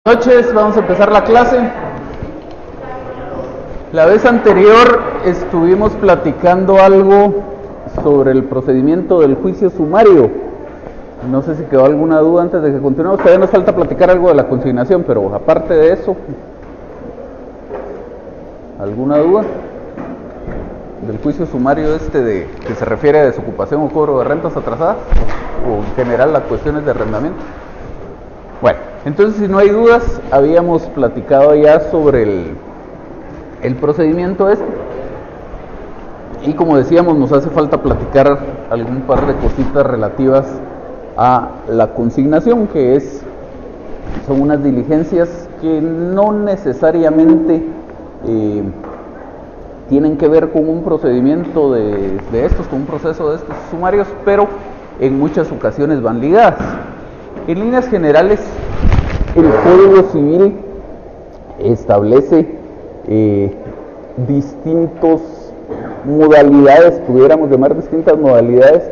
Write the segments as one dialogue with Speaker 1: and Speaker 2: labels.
Speaker 1: Buenas noches, vamos a empezar la clase. La vez anterior estuvimos platicando algo sobre el procedimiento del juicio sumario. No sé si quedó alguna duda antes de que continuemos. Todavía nos falta platicar algo de la consignación, pero aparte de eso, ¿alguna duda? Del juicio sumario que se refiere a desocupación o cobro de rentas atrasadas, o en general a cuestiones de arrendamiento. Bueno, entonces si no hay dudas, habíamos platicado ya sobre el procedimiento y como decíamos, nos hace falta platicar algún par de cositas relativas a la consignación, que son unas diligencias que no necesariamente tienen que ver con un procedimiento con un proceso de estos sumarios, pero en muchas ocasiones van ligadas. En líneas generales, el Código Civil establece distintas modalidades, pudiéramos llamar distintas modalidades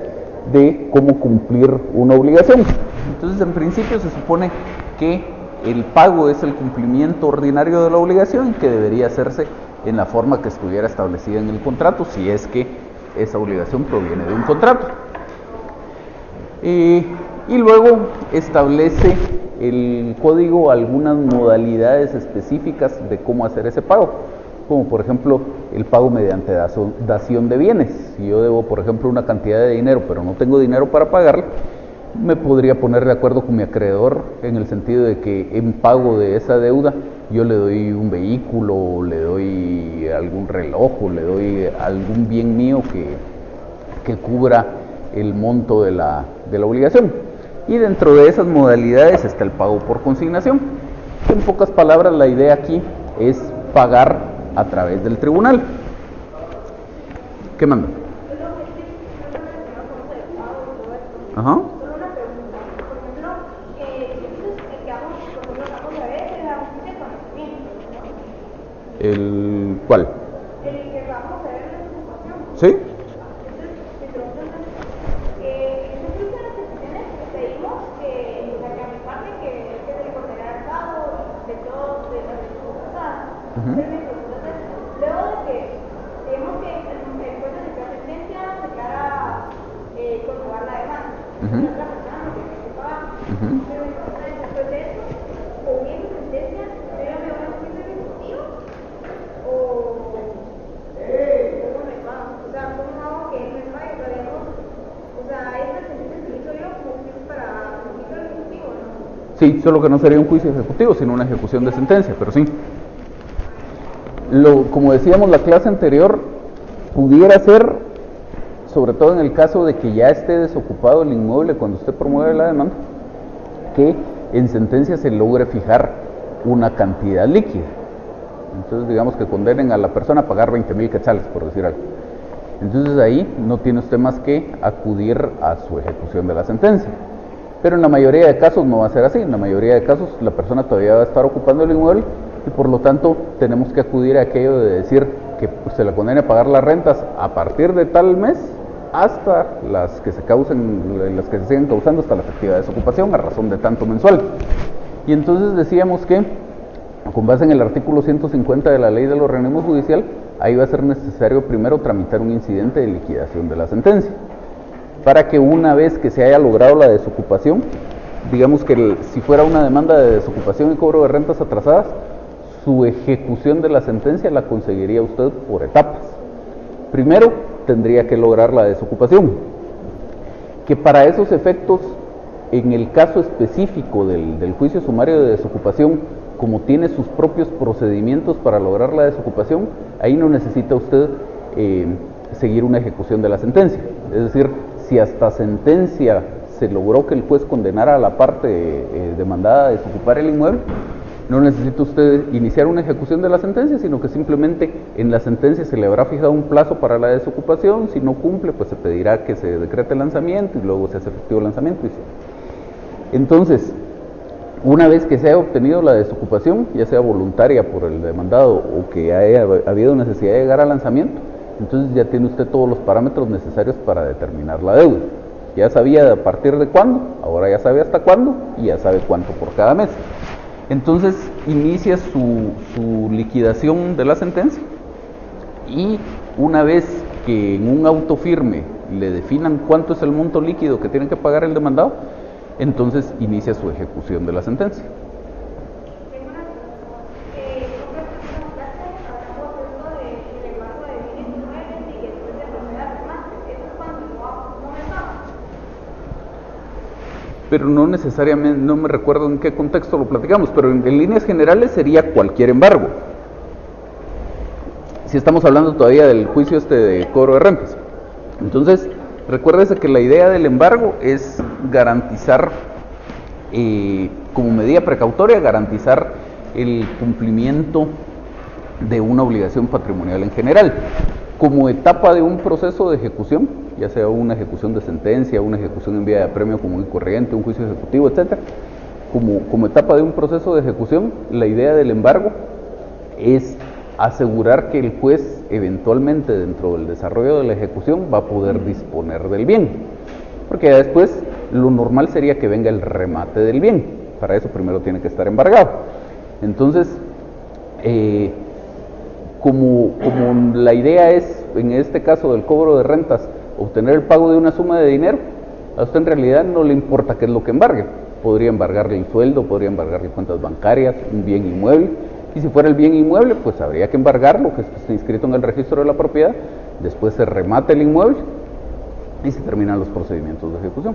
Speaker 1: de cómo cumplir una obligación. Entonces, en principio se supone que el pago es el cumplimiento ordinario de la obligación, que debería hacerse en la forma que estuviera establecida en el contrato, si es que esa obligación proviene de un contrato. Y luego establece el código algunas modalidades específicas de cómo hacer ese pago, como por ejemplo el pago mediante dación de bienes. Si yo debo, por ejemplo, una cantidad de dinero, pero no tengo dinero para pagarla, me podría poner de acuerdo con mi acreedor en el sentido de que en pago de esa deuda yo le doy un vehículo, le doy algún reloj, o le doy algún bien mío que cubra el monto de la obligación. Y dentro de esas modalidades está el pago por consignación. En pocas palabras, la idea aquí es pagar a través del tribunal. ¿Qué manda? Ajá. ¿El cuál? El que vamos a ver en la ocupación. ¿Sí? Sí, solo que no sería un juicio ejecutivo, sino una ejecución de sentencia, pero sí. Como decíamos la clase anterior, pudiera ser, sobre todo en el caso de que ya esté desocupado el inmueble cuando usted promueve la demanda, que en sentencia se logre fijar una cantidad líquida. Entonces digamos que condenen a la persona a pagar 20,000 quetzales, por decir algo. Entonces ahí no tiene usted más que acudir a su ejecución de la sentencia. Pero en la mayoría de casos no va a ser así. En la mayoría de casos la persona todavía va a estar ocupando el inmueble y por lo tanto tenemos que acudir a aquello de decir que se le condene a pagar las rentas a partir de tal mes hasta las que se sigan causando hasta la efectiva desocupación a razón de tanto mensual. Y entonces decíamos que con base en el artículo 150 de la Ley del Organismo Judicial, ahí va a ser necesario primero tramitar un incidente de liquidación de la sentencia, para que una vez que se haya logrado la desocupación, digamos que si fuera una demanda de desocupación y cobro de rentas atrasadas, su ejecución de la sentencia la conseguiría usted por etapas. Primero tendría que lograr la desocupación, que para esos efectos, en el caso específico del juicio sumario de desocupación, como tiene sus propios procedimientos para lograr la desocupación, ahí no necesita usted seguir una ejecución de la sentencia. Es decir, si hasta sentencia se logró que el juez condenara a la parte demandada a desocupar el inmueble, no necesita usted iniciar una ejecución de la sentencia, sino que simplemente en la sentencia se le habrá fijado un plazo para la desocupación. Si no cumple, pues se pedirá que se decrete el lanzamiento y luego se hace efectivo el lanzamiento. Entonces, una vez que se haya obtenido la desocupación, ya sea voluntaria por el demandado o que haya habido necesidad de llegar al lanzamiento, entonces ya tiene usted todos los parámetros necesarios para determinar la deuda. Ya sabía a partir de cuándo, ahora ya sabe hasta cuándo y ya sabe cuánto por cada mes. Entonces inicia su liquidación de la sentencia, y una vez que en un auto firme le definan cuánto es el monto líquido que tiene que pagar el demandado, entonces inicia su ejecución de la sentencia. Pero no necesariamente, no me recuerdo en qué contexto lo platicamos, pero en líneas generales sería cualquier embargo. Si estamos hablando todavía del juicio de cobro de rentas. Entonces, recuérdese que la idea del embargo es garantizar, como medida precautoria, garantizar el cumplimiento de una obligación patrimonial en general. Como etapa de un proceso de ejecución, ya sea una ejecución de sentencia, una ejecución en vía de apremio común y corriente, un juicio ejecutivo, etc. Como etapa de un proceso de ejecución, la idea del embargo es asegurar que el juez eventualmente dentro del desarrollo de la ejecución va a poder disponer del bien, porque ya después lo normal sería que venga el remate del bien. Para eso primero tiene que estar embargado. Entonces, como la idea es, en este caso del cobro de rentas, obtener el pago de una suma de dinero, a usted en realidad no le importa qué es lo que embargue. Podría embargarle el sueldo, podría embargarle cuentas bancarias, un bien inmueble, y si fuera el bien inmueble, pues habría que embargarlo, que esté inscrito en el registro de la propiedad, después se remate el inmueble y se terminan los procedimientos de ejecución.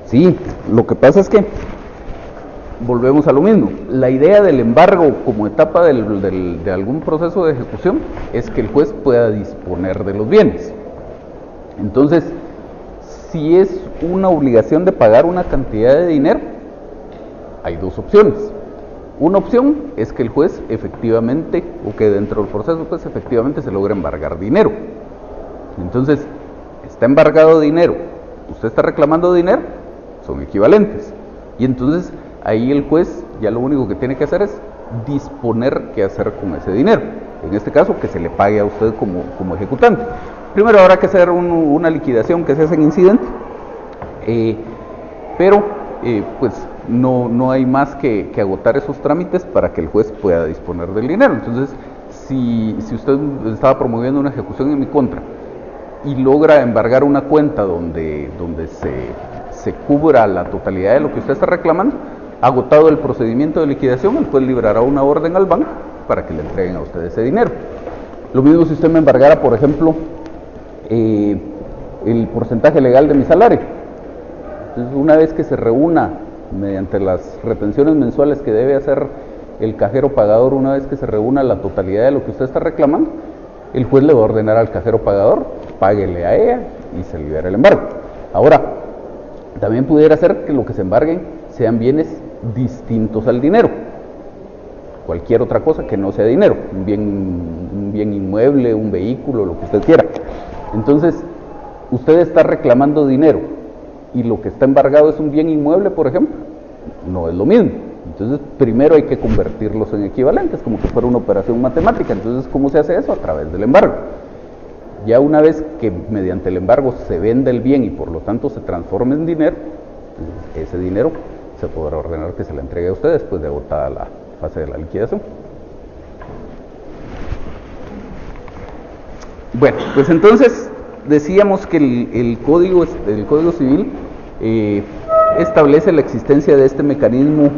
Speaker 1: Sí, lo que pasa es que volvemos a lo mismo. La idea del embargo como etapa de algún proceso de ejecución es que el juez pueda disponer de los bienes. Entonces, si es una obligación de pagar una cantidad de dinero, hay dos opciones. Una opción es que el juez efectivamente, o que dentro del proceso pues efectivamente se logre embargar dinero. Entonces, está embargado dinero, usted está reclamando dinero, son equivalentes. Y entonces ahí el juez ya lo único que tiene que hacer es disponer qué hacer con ese dinero. En este caso, que se le pague a usted como ejecutante. Primero habrá que hacer una liquidación que se hace en incidente, pero pues no hay más que agotar esos trámites para que el juez pueda disponer del dinero. Entonces, si usted estaba promoviendo una ejecución en mi contra y logra embargar una cuenta donde se cubra la totalidad de lo que usted está reclamando, agotado el procedimiento de liquidación, el juez librará una orden al banco para que le entreguen a usted ese dinero. Lo mismo si usted me embargara, por ejemplo, el porcentaje legal de mi salario. Entonces, una vez que se reúna mediante las retenciones mensuales que debe hacer el cajero pagador, una vez que se reúna la totalidad de lo que usted está reclamando, el juez le va a ordenar al cajero pagador, páguele a ella y se libera el embargo. Ahora, también pudiera ser que lo que se embarguen sean bienes distintos al dinero, cualquier otra cosa que no sea dinero, un bien inmueble, un vehículo, lo que usted quiera. Entonces, usted está reclamando dinero y lo que está embargado es un bien inmueble, por ejemplo, no es lo mismo. Entonces, primero hay que convertirlos en equivalentes, como que fuera una operación matemática. Entonces, ¿cómo se hace eso? A través del embargo. Ya una vez que mediante el embargo se vende el bien y por lo tanto se transforma en dinero, ese dinero se podrá ordenar que se le entregue a usted después de agotada la fase de la liquidación. Bueno, pues entonces decíamos que el Código Civil establece la existencia de este mecanismo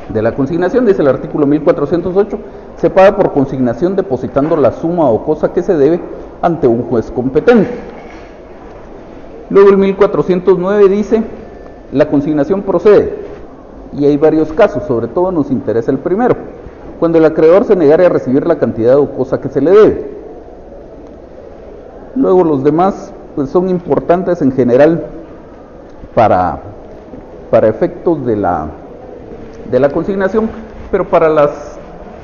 Speaker 1: de la consignación. Dice el artículo 1408, se paga por consignación depositando la suma o cosa que se debe ante un juez competente. Luego el 1409 dice, la consignación procede, y hay varios casos, sobre todo nos interesa el primero, cuando el acreedor se negare a recibir la cantidad o cosa que se le debe. Luego los demás pues son importantes en general para efectos de la consignación, pero para las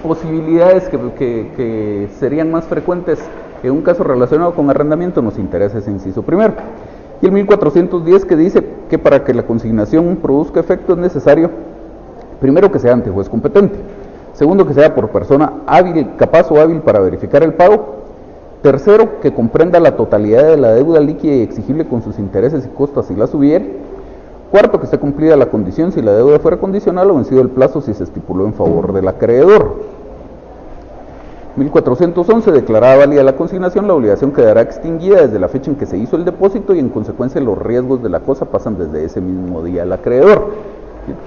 Speaker 1: posibilidades que serían más frecuentes en un caso relacionado con arrendamiento, nos interesa ese inciso primero. Y el 1410 que dice que para que la consignación produzca efecto es necesario, primero, que sea ante juez competente, segundo, que sea por persona hábil, capaz o hábil para verificar el pago, tercero, que comprenda la totalidad de la deuda líquida y exigible con sus intereses y costas si las hubiere, cuarto, que esté cumplida la condición si la deuda fuera condicional o vencido el plazo si se estipuló en favor del acreedor. 1411, declarada válida la consignación, la obligación quedará extinguida desde la fecha en que se hizo el depósito y en consecuencia los riesgos de la cosa pasan desde ese mismo día al acreedor.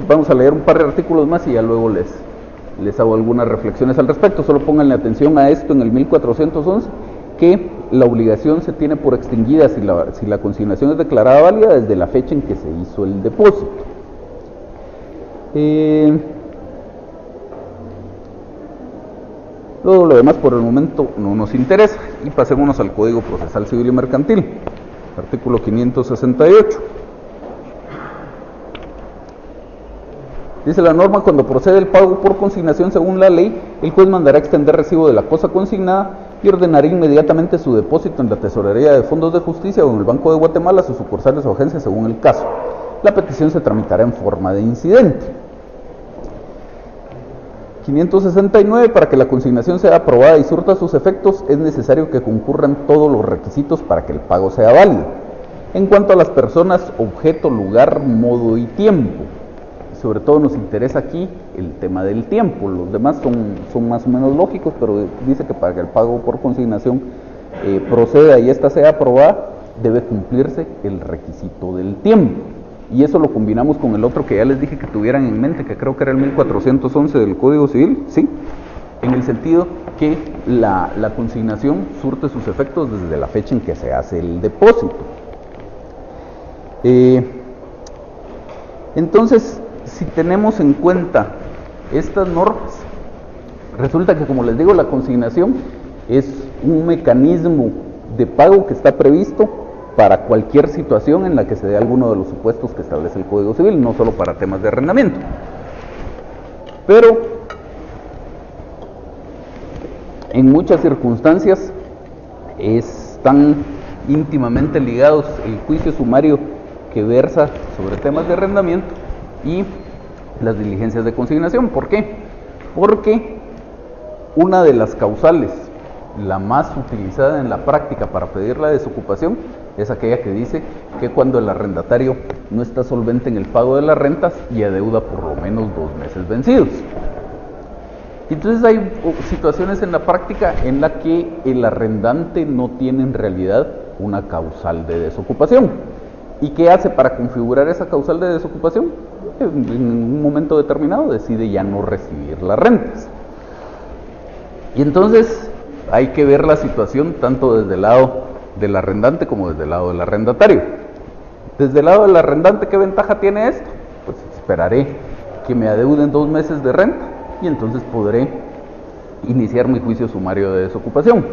Speaker 1: Vamos a leer un par de artículos más y ya luego les hago algunas reflexiones al respecto. Solo pónganle atención a esto en el 1411, que la obligación se tiene por extinguida si la consignación es declarada válida desde la fecha en que se hizo el depósito. Todo lo demás por el momento no nos interesa y pasémonos al Código Procesal Civil y Mercantil, artículo 568. Dice la norma: cuando procede el pago por consignación según la ley, el juez mandará extender recibo de la cosa consignada y ordenará inmediatamente su depósito en la Tesorería de Fondos de Justicia o en el Banco de Guatemala, sus sucursales o agencias según el caso. La petición se tramitará en forma de incidente. 569. Para que la consignación sea aprobada y surta sus efectos, es necesario que concurran todos los requisitos para que el pago sea válido. En cuanto a las personas, objeto, lugar, modo y tiempo, sobre todo nos interesa aquí el tema del tiempo. Los demás son más o menos lógicos, pero dice que para que el pago por consignación proceda y ésta sea aprobada, debe cumplirse el requisito del tiempo. Y eso lo combinamos con el otro que ya les dije que tuvieran en mente, que creo que era el 1411 del Código Civil, ¿sí? En el sentido que la consignación surte sus efectos desde la fecha en que se hace el depósito. Entonces, si tenemos en cuenta estas normas, resulta que, como les digo, la consignación es un mecanismo de pago que está previsto para cualquier situación en la que se dé alguno de los supuestos que establece el Código Civil, no solo para temas de arrendamiento. Pero en muchas circunstancias están íntimamente ligados el juicio sumario que versa sobre temas de arrendamiento y las diligencias de consignación. ¿Por qué? Porque una de las causales, la más utilizada en la práctica para pedir la desocupación, es aquella que dice que cuando el arrendatario no está solvente en el pago de las rentas y adeuda por lo menos 2 meses vencidos. Entonces hay situaciones en la práctica en la que el arrendante no tiene en realidad una causal de desocupación. ¿Y qué hace para configurar esa causal de desocupación? En un momento determinado decide ya no recibir las rentas. Y entonces hay que ver la situación tanto desde el lado del arrendante como desde el lado del arrendatario. Desde el lado del arrendante, ¿qué ventaja tiene esto? Pues esperaré que me adeuden 2 meses de renta y entonces podré iniciar mi juicio sumario de desocupación.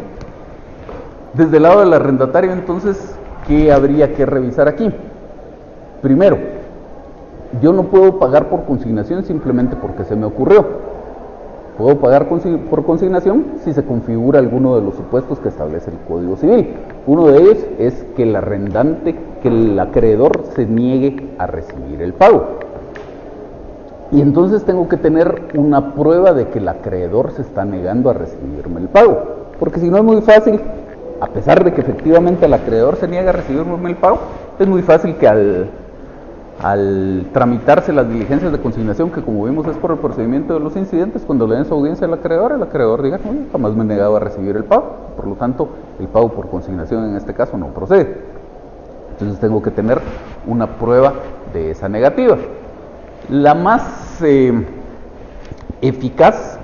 Speaker 1: Desde el lado del arrendatario, entonces, ¿qué habría que revisar aquí? Primero, yo no puedo pagar por consignación simplemente porque se me ocurrió. Puedo pagar por consignación si se configura alguno de los supuestos que establece el Código Civil. Uno de ellos es que el arrendante, que el acreedor se niegue a recibir el pago. Y entonces tengo que tener una prueba de que el acreedor se está negando a recibirme el pago. Porque si no es muy fácil, a pesar de que efectivamente el acreedor se niega a recibirme el pago, es muy fácil que al tramitarse las diligencias de consignación, que como vimos es por el procedimiento de los incidentes, cuando le den su audiencia al acreedor, el acreedor diga: no, jamás me he negado a recibir el pago, por lo tanto el pago por consignación en este caso no procede. Entonces tengo que tener una prueba de esa negativa. La más eficaz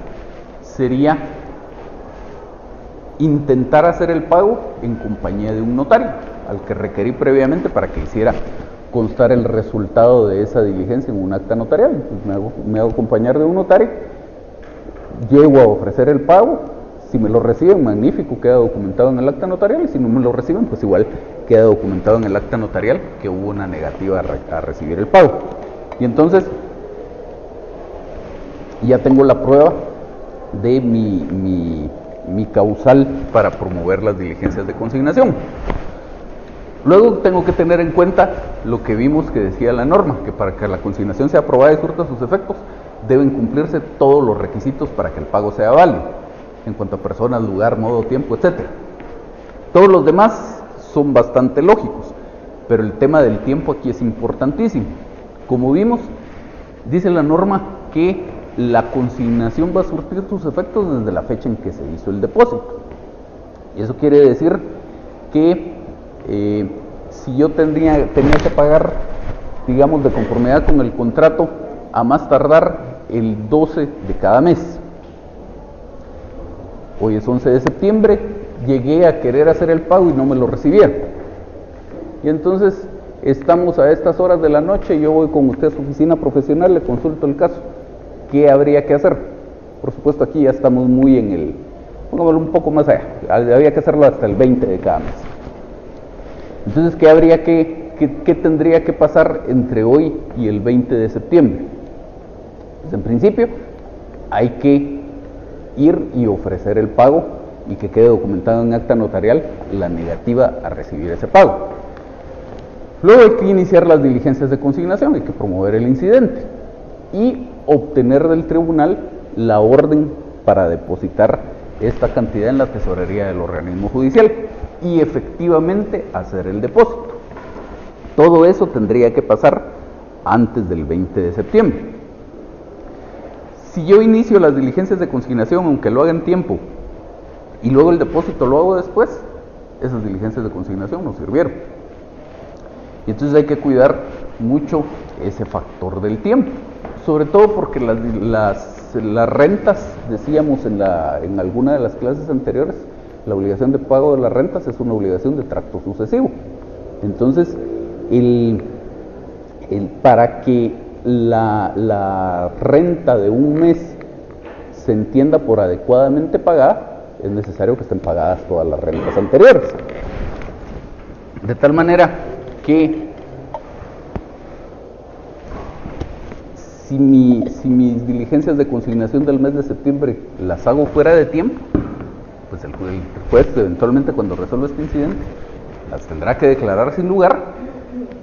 Speaker 1: sería intentar hacer el pago en compañía de un notario, al que requerí previamente para que hiciera constar el resultado de esa diligencia en un acta notarial. Entonces me hago acompañar de un notario, llego a ofrecer el pago, si me lo reciben, magnífico, queda documentado en el acta notarial, y si no me lo reciben, pues igual queda documentado en el acta notarial que hubo una negativa a recibir el pago. Y entonces ya tengo la prueba de mi causal para promover las diligencias de consignación. Luego tengo que tener en cuenta lo que vimos que decía la norma, que para que la consignación sea aprobada y surta sus efectos, deben cumplirse todos los requisitos para que el pago sea válido, en cuanto a personas, lugar, modo, tiempo, etc. Todos los demás son bastante lógicos, pero el tema del tiempo aquí es importantísimo. Como vimos, dice la norma que la consignación va a surtir sus efectos desde la fecha en que se hizo el depósito. Y eso quiere decir que si yo tenía que pagar, digamos, de conformidad con el contrato, a más tardar el 12 de cada mes. Hoy es 11 de septiembre, llegué a querer hacer el pago y no me lo recibieron. Y entonces estamos a estas horas de la noche, yo voy con usted a su oficina profesional, le consulto el caso. ¿Qué habría que hacer? Por supuesto, aquí ya estamos muy en el, pongámoslo un poco más allá, había que hacerlo hasta el 20 de cada mes. Entonces, ¿qué tendría que pasar entre hoy y el 20 de septiembre? Pues en principio, hay que ir y ofrecer el pago y que quede documentado en acta notarial la negativa a recibir ese pago. Luego hay que iniciar las diligencias de consignación, hay que promover el incidente y obtener del tribunal la orden para depositar esta cantidad en la tesorería del organismo judicial y efectivamente hacer el depósito. Todo eso tendría que pasar antes del 20 de septiembre. Si yo inicio las diligencias de consignación, aunque lo haga en tiempo, y luego el depósito lo hago después, esas diligencias de consignación no sirvieron. Y entonces hay que cuidar mucho ese factor del tiempo, sobre todo porque las rentas, decíamos en alguna de las clases anteriores, la obligación de pago de las rentas es una obligación de tracto sucesivo. Entonces, para que la renta de un mes se entienda por adecuadamente pagada, es necesario que estén pagadas todas las rentas anteriores. De tal manera que si mis diligencias de consignación del mes de septiembre las hago fuera de tiempo, pues el juez eventualmente, cuando resuelva este incidente, las tendrá que declarar sin lugar,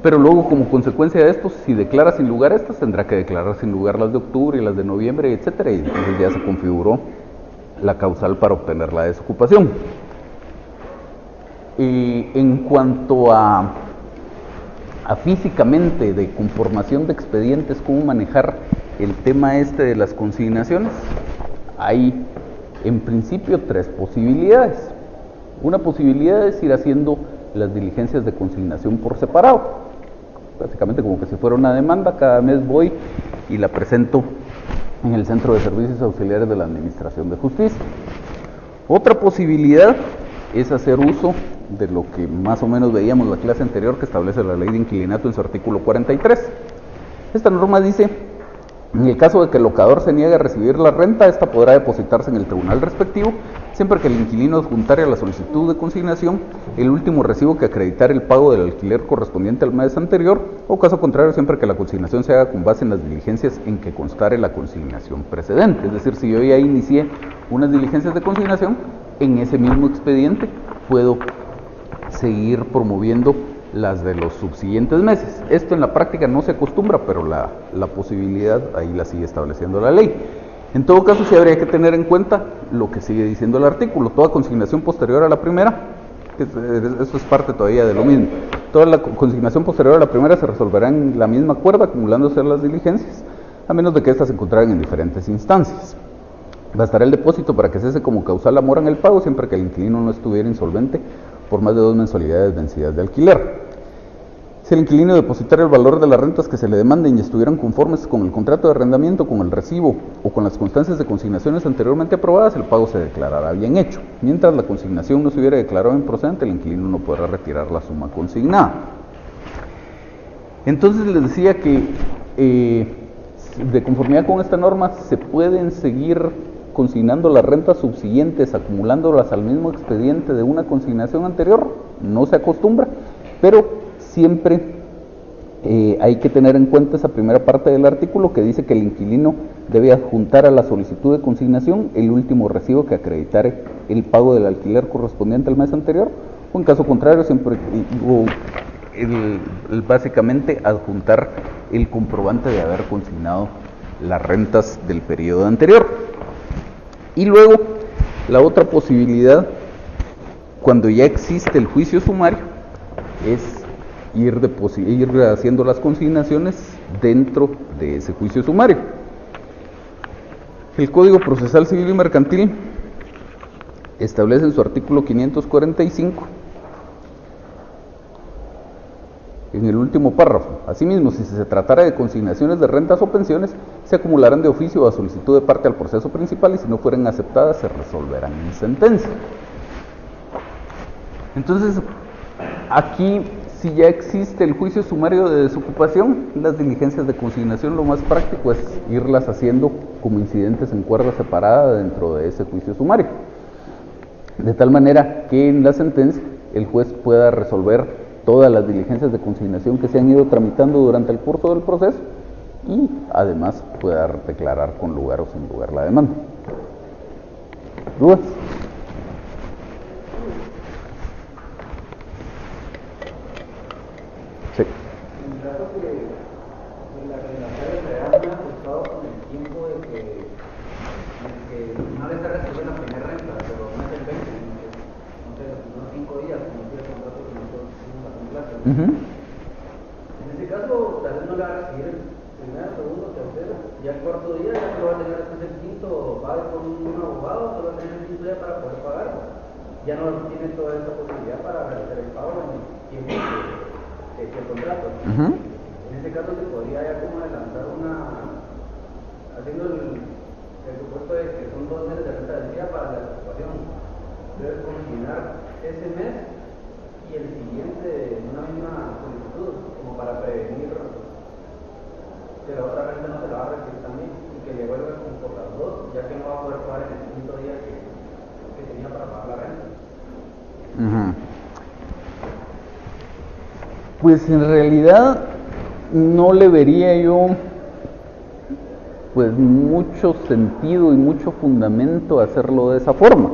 Speaker 1: pero luego, como consecuencia de esto, si declara sin lugar estas, tendrá que declarar sin lugar las de octubre y las de noviembre, etcétera, y entonces ya se configuró la causal para obtener la desocupación. En cuanto a físicamente de conformación de expedientes, cómo manejar el tema de las consignaciones, hay en principio tres posibilidades. Una posibilidad es ir haciendo las diligencias de consignación por separado, básicamente como que si fuera una demanda. Cada mes voy y la presento en el Centro de Servicios Auxiliares de la Administración de Justicia. Otra posibilidad es hacer uso de lo que más o menos veíamos en la clase anterior, que establece la ley de inquilinato en su artículo 43. Esta norma dice: en el caso de que el locador se niegue a recibir la renta, esta podrá depositarse en el tribunal respectivo, siempre que el inquilino adjuntare a la solicitud de consignación el último recibo que acreditare el pago del alquiler correspondiente al mes anterior, o caso contrario, siempre que la consignación se haga con base en las diligencias en que constare la consignación precedente. Es decir, si yo ya inicié unas diligencias de consignación, en ese mismo expediente puedo seguir promoviendo las de los subsiguientes meses. Esto en la práctica no se acostumbra, pero la posibilidad ahí la sigue estableciendo la ley. En todo caso, sí habría que tener en cuenta lo que sigue diciendo el artículo: toda consignación posterior a la primera, eso es parte todavía de lo mismo, toda la consignación posterior a la primera se resolverá en la misma cuerda, acumulándose las diligencias, a menos de que éstas se encontraran en diferentes instancias. Bastará el depósito para que cese como causal la mora en el pago, siempre que el inquilino no estuviera insolvente por más de 2 mensualidades vencidas de alquiler. Si el inquilino depositara el valor de las rentas que se le demanden y estuvieran conformes con el contrato de arrendamiento, con el recibo o con las constancias de consignaciones anteriormente aprobadas, el pago se declarará bien hecho. Mientras la consignación no se hubiera declarado improcedente, el inquilino no podrá retirar la suma consignada. Entonces les decía que de conformidad con esta norma se pueden seguir consignando las rentas subsiguientes, acumulándolas al mismo expediente de una consignación anterior. No se acostumbra, pero siempre hay que tener en cuenta esa primera parte del artículo que dice que el inquilino debe adjuntar a la solicitud de consignación el último recibo que acreditare el pago del alquiler correspondiente al mes anterior, o en caso contrario, siempre básicamente adjuntar el comprobante de haber consignado las rentas del periodo anterior. Y luego, la otra posibilidad, cuando ya existe el juicio sumario, es ir haciendo las consignaciones dentro de ese juicio sumario. El Código Procesal Civil y Mercantil establece en su artículo 545, en el último párrafo: asimismo, si se tratara de consignaciones de rentas o pensiones, se acumularán de oficio a solicitud de parte al proceso principal, y si no fueren aceptadas, se resolverán en sentencia. Entonces, aquí, si ya existe el juicio sumario de desocupación, las diligencias de consignación, lo más práctico es irlas haciendo como incidentes en cuerda separada dentro de ese juicio sumario, de tal manera que en la sentencia el juez pueda resolver todas las diligencias de consignación que se han ido tramitando durante el curso del proceso, y además pueda declarar con lugar o sin lugar la demanda. ¿Dudas? Sí.
Speaker 2: En caso que el arrendatario se haya ajustado con el tiempo de que no le está recibiendo la primera renta, pero no es el 20, sino que no sé, los primeros 5 días, como dice el contrato que nosotros hicimos a plazo. En ese caso, tal vez no le va a recibir el primero, segundo, tercero, ya el cuarto día ya solo va a tener después el quinto, pague con un abogado, solo va a tener el quinto día para poder pagar. Ya no tiene toda esa posibilidad para realizar el pago en el tiempo que contrato. En ese caso se podría ya como adelantar haciendo el supuesto de que son 2 meses de renta del día para la desocupación. Debes consignar ese mes y el siguiente en una misma solicitud, como para prevenir que la otra renta no se la va a recibir también, y que le vuelva como por las dos, ya que no va a poder pagar en el quinto día que tenía para pagar la renta.
Speaker 1: Pues en realidad no le vería yo pues mucho sentido y mucho fundamento a hacerlo de esa forma,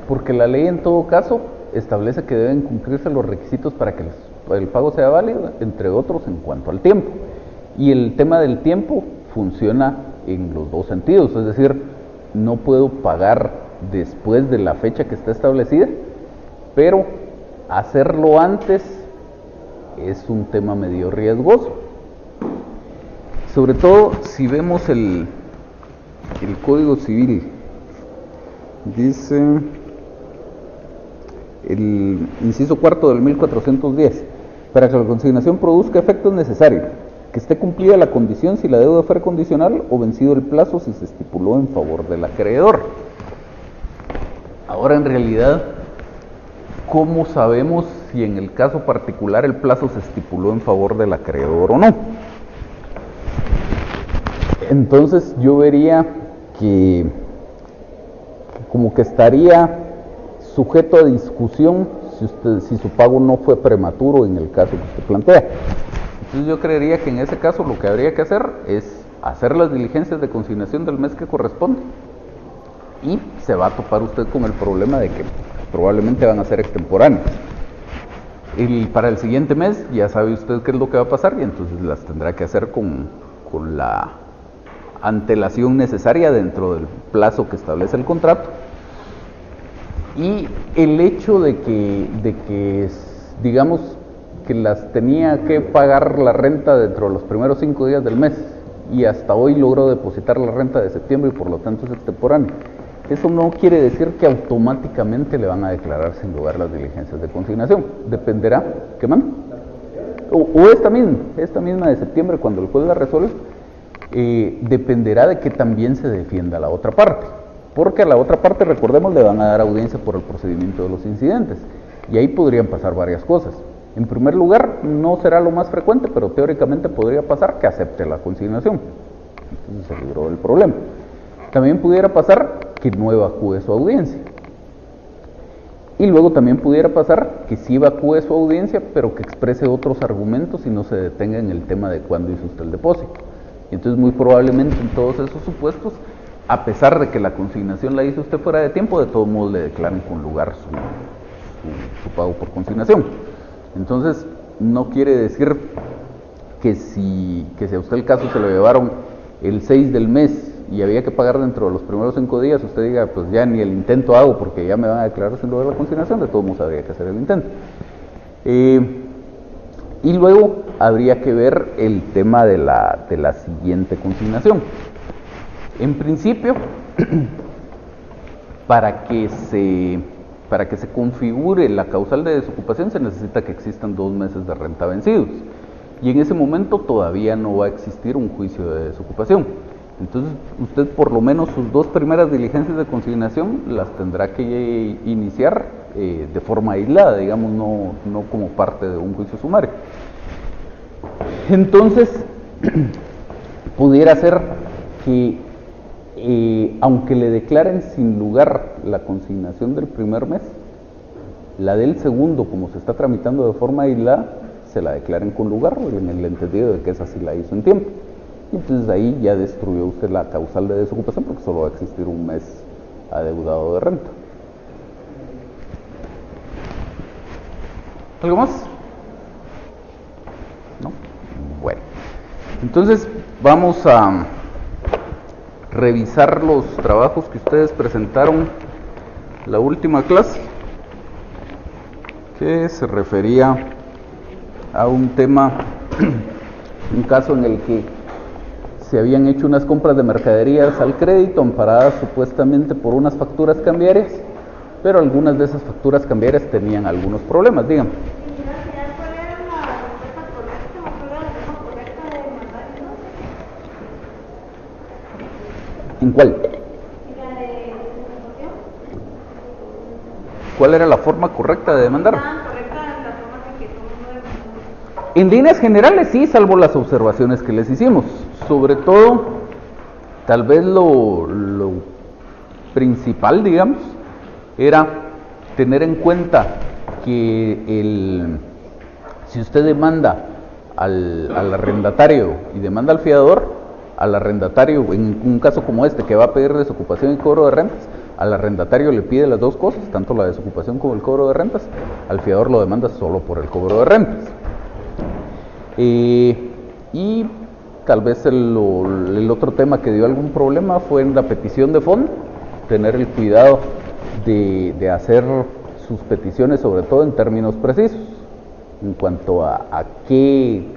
Speaker 1: porque la ley en todo caso establece que deben cumplirse los requisitos para que el pago sea válido, entre otros en cuanto al tiempo, y el tema del tiempo funciona en los dos sentidos, es decir, no puedo pagar después de la fecha que está establecida, pero hacerlo antes es un tema medio riesgoso, sobre todo si vemos el Código Civil. Dice el inciso cuarto del 1410: para que la consignación produzca efecto es necesario que esté cumplida la condición si la deuda fuera condicional, o vencido el plazo si se estipuló en favor del acreedor. Ahora, en realidad, ¿cómo sabemos si en el caso particular el plazo se estipuló en favor del acreedor o no? Entonces yo vería que como que estaría sujeto a discusión si su pago no fue prematuro en el caso que usted plantea. Entonces yo creería que en ese caso lo que habría que hacer es hacer las diligencias de consignación del mes que corresponde, y se va a topar usted con el problema de que probablemente van a ser extemporáneos. Y para el siguiente mes ya sabe usted qué es lo que va a pasar, y entonces las tendrá que hacer con la antelación necesaria dentro del plazo que establece el contrato. Y el hecho de que digamos que las tenía que pagar la renta dentro de los primeros 5 días del mes, y hasta hoy logró depositar la renta de septiembre y por lo tanto es extemporáneo, eso no quiere decir que automáticamente le van a declarar sin lugar las diligencias de consignación. Dependerá, ¿qué manda? O esta misma de septiembre, cuando el juez la resuelve, dependerá de que también se defienda la otra parte, porque a la otra parte, recordemos, le van a dar audiencia por el procedimiento de los incidentes, y ahí podrían pasar varias cosas. En primer lugar, no será lo más frecuente, pero teóricamente podría pasar que acepte la consignación, entonces se libró del problema. También pudiera pasar que no evacúe su audiencia, y luego también pudiera pasar que sí evacúe su audiencia, pero que exprese otros argumentos y no se detenga en el tema de cuándo hizo usted el depósito. Y entonces muy probablemente en todos esos supuestos, a pesar de que la consignación la hizo usted fuera de tiempo, de todos modos le declaran con lugar su pago por consignación. Entonces, no quiere decir que si a usted el caso se lo llevaron el 6 del mes y había que pagar dentro de los primeros 5 días, usted diga, pues ya ni el intento hago porque ya me van a declarar sin lugar la consignación, de todos modos habría que hacer el intento. Y luego habría que ver el tema de la siguiente consignación. En principio, para que se configure la causal de desocupación se necesita que existan 2 meses de renta vencidos. Y en ese momento todavía no va a existir un juicio de desocupación. Entonces, usted por lo menos sus 2 primeras diligencias de consignación las tendrá que iniciar de forma aislada, digamos, no como parte de un juicio sumario. Entonces, pudiera ser que, aunque le declaren sin lugar la consignación del primer mes, la del segundo, como se está tramitando de forma aislada, se la declaren con lugar, en el entendido de que esa sí la hizo en tiempo. Y entonces ahí ya destruyó usted la causal de desocupación porque solo va a existir un mes adeudado de renta. ¿Algo más? ¿No? Bueno. Entonces vamos a revisar los trabajos que ustedes presentaron la última clase, que se refería a un tema, un caso en el que se habían hecho unas compras de mercaderías al crédito amparadas supuestamente por unas facturas cambiarias, pero algunas de esas facturas cambiarias tenían algunos problemas, díganme. ¿En cuál? ¿Cuál era la forma correcta de demandar? En líneas generales sí, salvo las observaciones que les hicimos. Sobre todo, tal vez lo principal, digamos, era tener en cuenta que si usted demanda al arrendatario y demanda al fiador, al arrendatario, en un caso como este, que va a pedir desocupación y cobro de rentas, al arrendatario le pide las 2 cosas, tanto la desocupación como el cobro de rentas, al fiador lo demanda solo por el cobro de rentas. Y tal vez el otro tema que dio algún problema fue en la petición de fondo, tener el cuidado de hacer sus peticiones, sobre todo en términos precisos, en cuanto a quién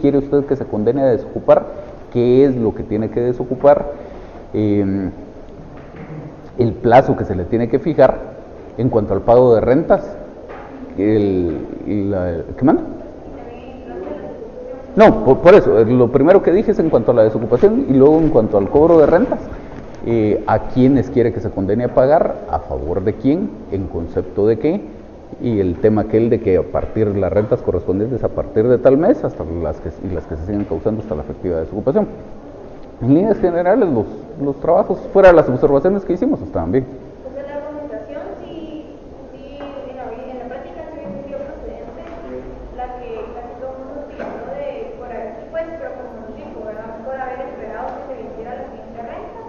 Speaker 1: quiere usted que se condene a desocupar, qué es lo que tiene que desocupar, el plazo que se le tiene que fijar en cuanto al pago de rentas, ¿qué manda? No, por eso, lo primero que dije es en cuanto a la desocupación y luego en cuanto al cobro de rentas, a quiénes quiere que se condene a pagar, a favor de quién, en concepto de qué, y el tema aquel de que a partir de las rentas correspondientes a partir de tal mes hasta las que se sigan causando hasta la efectiva desocupación. En líneas generales los trabajos, fuera de las observaciones que hicimos, estaban bien.
Speaker 3: Entonces la argumentación sí, en la práctica sí dio procedente la que casi todo el mundo utilizó por aquí pues, pero como un tipo, ¿verdad? Por haber esperado que se venciera la siguiente renta,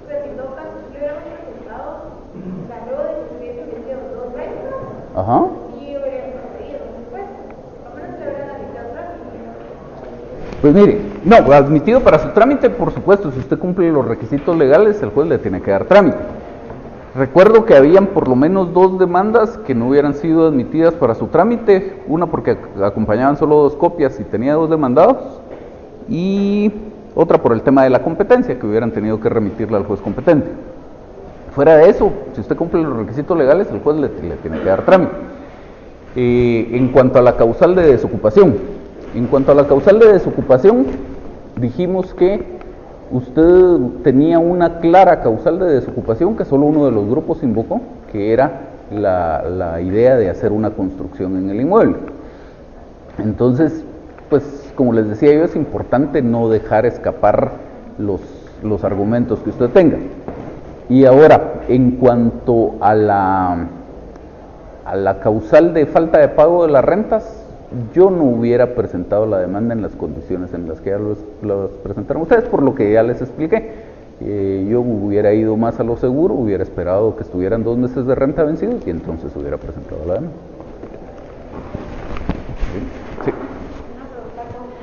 Speaker 3: pero si en todo caso si hubiéramos presentado la luego de que se hubiesen vencido 2 rentas,
Speaker 1: Ajá.
Speaker 3: y hubieran procedido después, al menos se hubieran admitido atrás.
Speaker 1: Pues mire, no, admitido para su trámite, por supuesto, si usted cumple los requisitos legales, el juez le tiene que dar trámite. Recuerdo que habían por lo menos 2 demandas que no hubieran sido admitidas para su trámite, una porque acompañaban solo 2 copias y tenía 2 demandados, y otra por el tema de la competencia, que hubieran tenido que remitirla al juez competente. Fuera de eso, si usted cumple los requisitos legales, el juez le tiene que dar trámite. En cuanto a la causal de desocupación, dijimos que usted tenía una clara causal de desocupación que solo uno de los grupos invocó, que era la idea de hacer una construcción en el inmueble. Entonces, pues como les decía yo, es importante no dejar escapar los argumentos que usted tenga. Y ahora, en cuanto a la causal de falta de pago de las rentas, yo no hubiera presentado la demanda en las condiciones en las que ya los presentaron ustedes, por lo que ya les expliqué. Yo hubiera ido más a lo seguro, hubiera esperado que estuvieran 2 meses de renta vencidos y entonces hubiera presentado la demanda. Sí.
Speaker 3: Una pregunta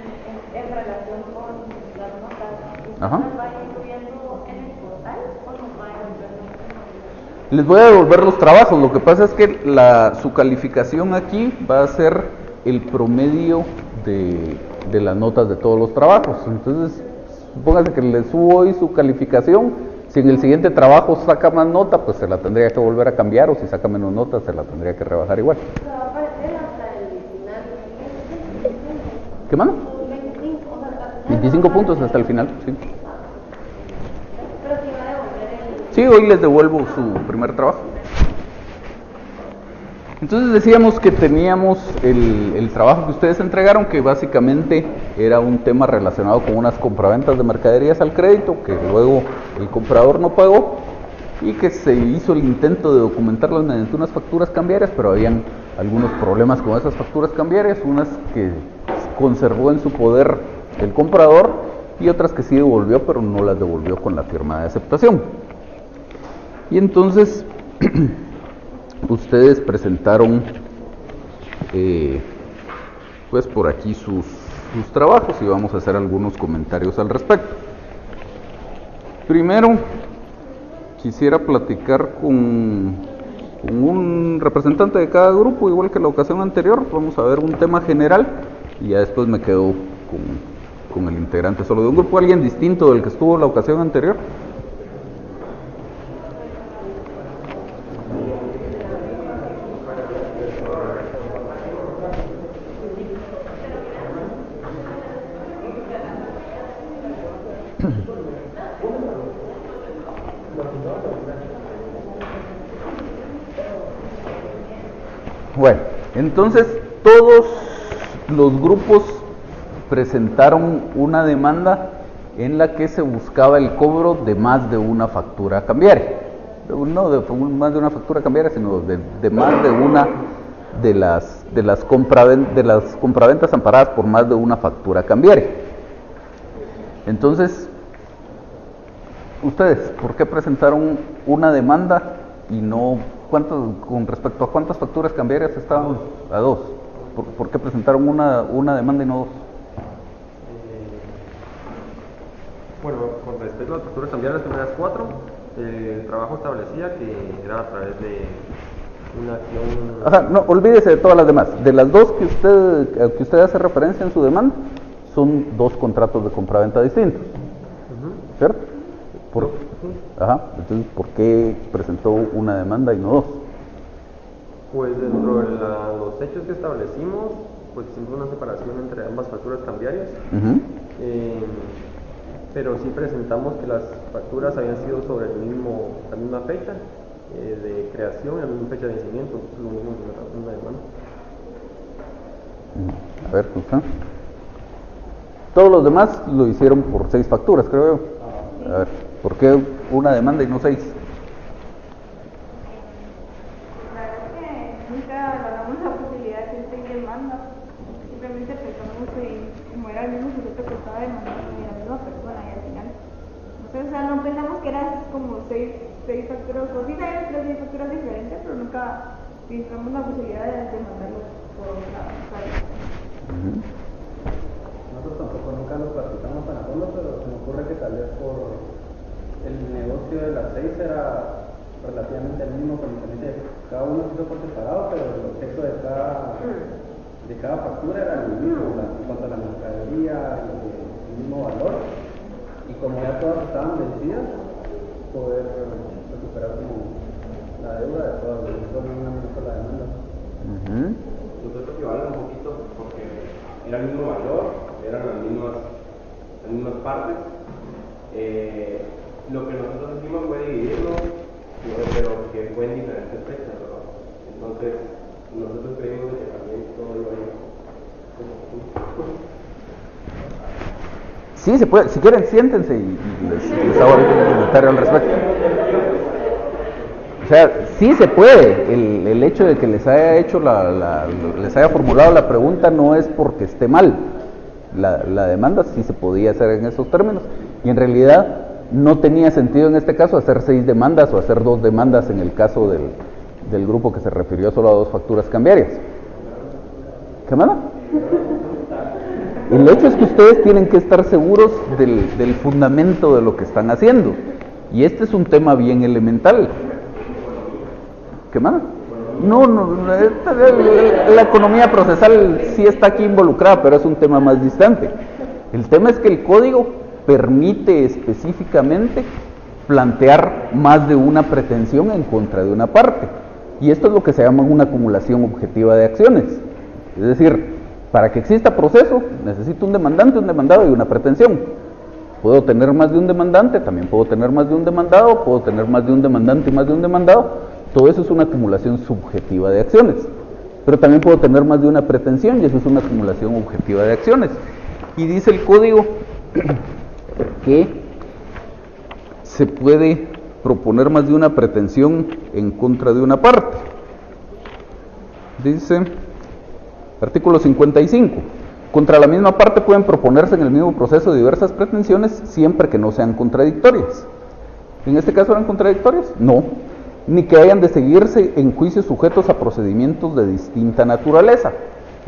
Speaker 3: en relación con las notas.
Speaker 1: Ajá.
Speaker 3: ¿Las va a ir subiendo en el portal o nos va a devolver?
Speaker 1: Les voy a devolver los trabajos. Lo que pasa es que su calificación aquí va a ser el promedio de las notas de todos los trabajos. Entonces, supóngase que le subo hoy su calificación. Si en el siguiente trabajo saca más nota, pues se la tendría que volver a cambiar, o si saca menos nota, se la tendría que rebajar igual.
Speaker 3: Se va a aparecer hasta el final.
Speaker 1: ¿Qué mano?
Speaker 3: 25, o sea,
Speaker 1: 25 puntos hasta el final, sí.
Speaker 3: pero si va a devolver el...
Speaker 1: Sí, hoy les devuelvo su primer trabajo. Entonces decíamos que teníamos el trabajo que ustedes entregaron, que básicamente era un tema relacionado con unas compraventas de mercaderías al crédito, que luego el comprador no pagó, y que se hizo el intento de documentarlas mediante unas facturas cambiarias, pero habían algunos problemas con esas facturas cambiarias, unas que conservó en su poder el comprador y otras que sí devolvió, pero no las devolvió con la firma de aceptación. Y entonces ustedes presentaron pues por aquí sus trabajos y vamos a hacer algunos comentarios al respecto. Primero quisiera platicar con un representante de cada grupo, igual que la ocasión anterior. Vamos a ver un tema general y ya después me quedo con el integrante solo de un grupo, alguien distinto del que estuvo la ocasión anterior. Bueno, entonces todos los grupos presentaron una demanda en la que se buscaba el cobro de más de una factura cambiaria. No de más de una factura cambiaria, sino de más de una de las compraventas amparadas por más de una factura cambiaria. Entonces, ustedes, ¿por qué presentaron una demanda y no con respecto a cuántas facturas cambiarias estaban? A 2. ¿Por qué presentaron una demanda y no 2?
Speaker 4: Bueno, con respecto a las facturas cambiarias, las primeras 4, el trabajo establecía que era a través de una acción...
Speaker 1: Ajá, no, olvídese de todas las demás. De las 2 que usted hace referencia en su demanda, son 2 contratos de compraventa distintos. ¿Cierto? Ajá, entonces, ¿por qué presentó una demanda y no 2?
Speaker 4: Pues dentro de los hechos que establecimos, pues hicimos una separación entre ambas facturas cambiarias. Pero sí presentamos que las facturas habían sido sobre la misma fecha de creación y la misma fecha de vencimiento, lo mismo en una demanda.
Speaker 1: A ver, ¿está? Todos los demás lo hicieron por 6 facturas, creo yo. A ver, ¿por qué una demanda y no 6?
Speaker 3: La verdad es que nunca valoramos la posibilidad de que 6 demandas. Simplemente pensamos en como era el mismo sujeto que estaba demandando y la misma persona y al final. Entonces, o sea, no pensamos que eran como 6 facturas, o sí sabíamos que eran 6 facturas diferentes, pero nunca pensamos la posibilidad de demandarlos por la
Speaker 2: Nosotros tampoco nunca lo platicamos tan a fondo, pero se me ocurre que tal vez por el negocio de las 6 era relativamente el mismo, con diferencia de cada uno se hizo por separado, pero el objeto de cada factura era el mismo, en cuanto a la mercadería, el mismo valor, y como ya todas estaban vencidas, poder recuperar como la deuda de todas, solo una sola demanda.
Speaker 5: Nosotros equivalen un poquito porque era el mismo valor, eran las mismas partes. Lo que nosotros hicimos fue dividirlo, pero que fue en diferentes fechas, ¿verdad? Entonces, nosotros creímos que también todo iba a ir como
Speaker 1: Sí, se puede. Si quieren, siéntense y les hago algún comentario al respecto. O sea, sí se puede. El hecho de que les haya hecho les haya formulado la pregunta no es porque esté mal. La demanda sí se podía hacer en esos términos. Y en realidad no tenía sentido en este caso hacer 6 demandas o hacer 2 demandas en el caso del grupo que se refirió solo a 2 facturas cambiarias. ¿Qué manda? El hecho es que ustedes tienen que estar seguros del fundamento de lo que están haciendo. Y este es un tema bien elemental. ¿Qué más? No, la economía procesal sí está aquí involucrada, pero es un tema más distante. El tema es que el código permite específicamente plantear más de una pretensión en contra de una parte. Y esto es lo que se llama una acumulación objetiva de acciones. Es decir, para que exista proceso, necesito un demandante, un demandado y una pretensión. Puedo tener más de un demandante, también puedo tener más de un demandado, puedo tener más de un demandante y más de un demandado. Todo eso es una acumulación subjetiva de acciones. Pero también puedo tener más de una pretensión y eso es una acumulación objetiva de acciones. Y dice el código que se puede proponer más de una pretensión en contra de una parte. Dice, artículo 55. Contra la misma parte pueden proponerse en el mismo proceso diversas pretensiones siempre que no sean contradictorias. ¿En este caso eran contradictorias? No. Ni que hayan de seguirse en juicios sujetos a procedimientos de distinta naturaleza.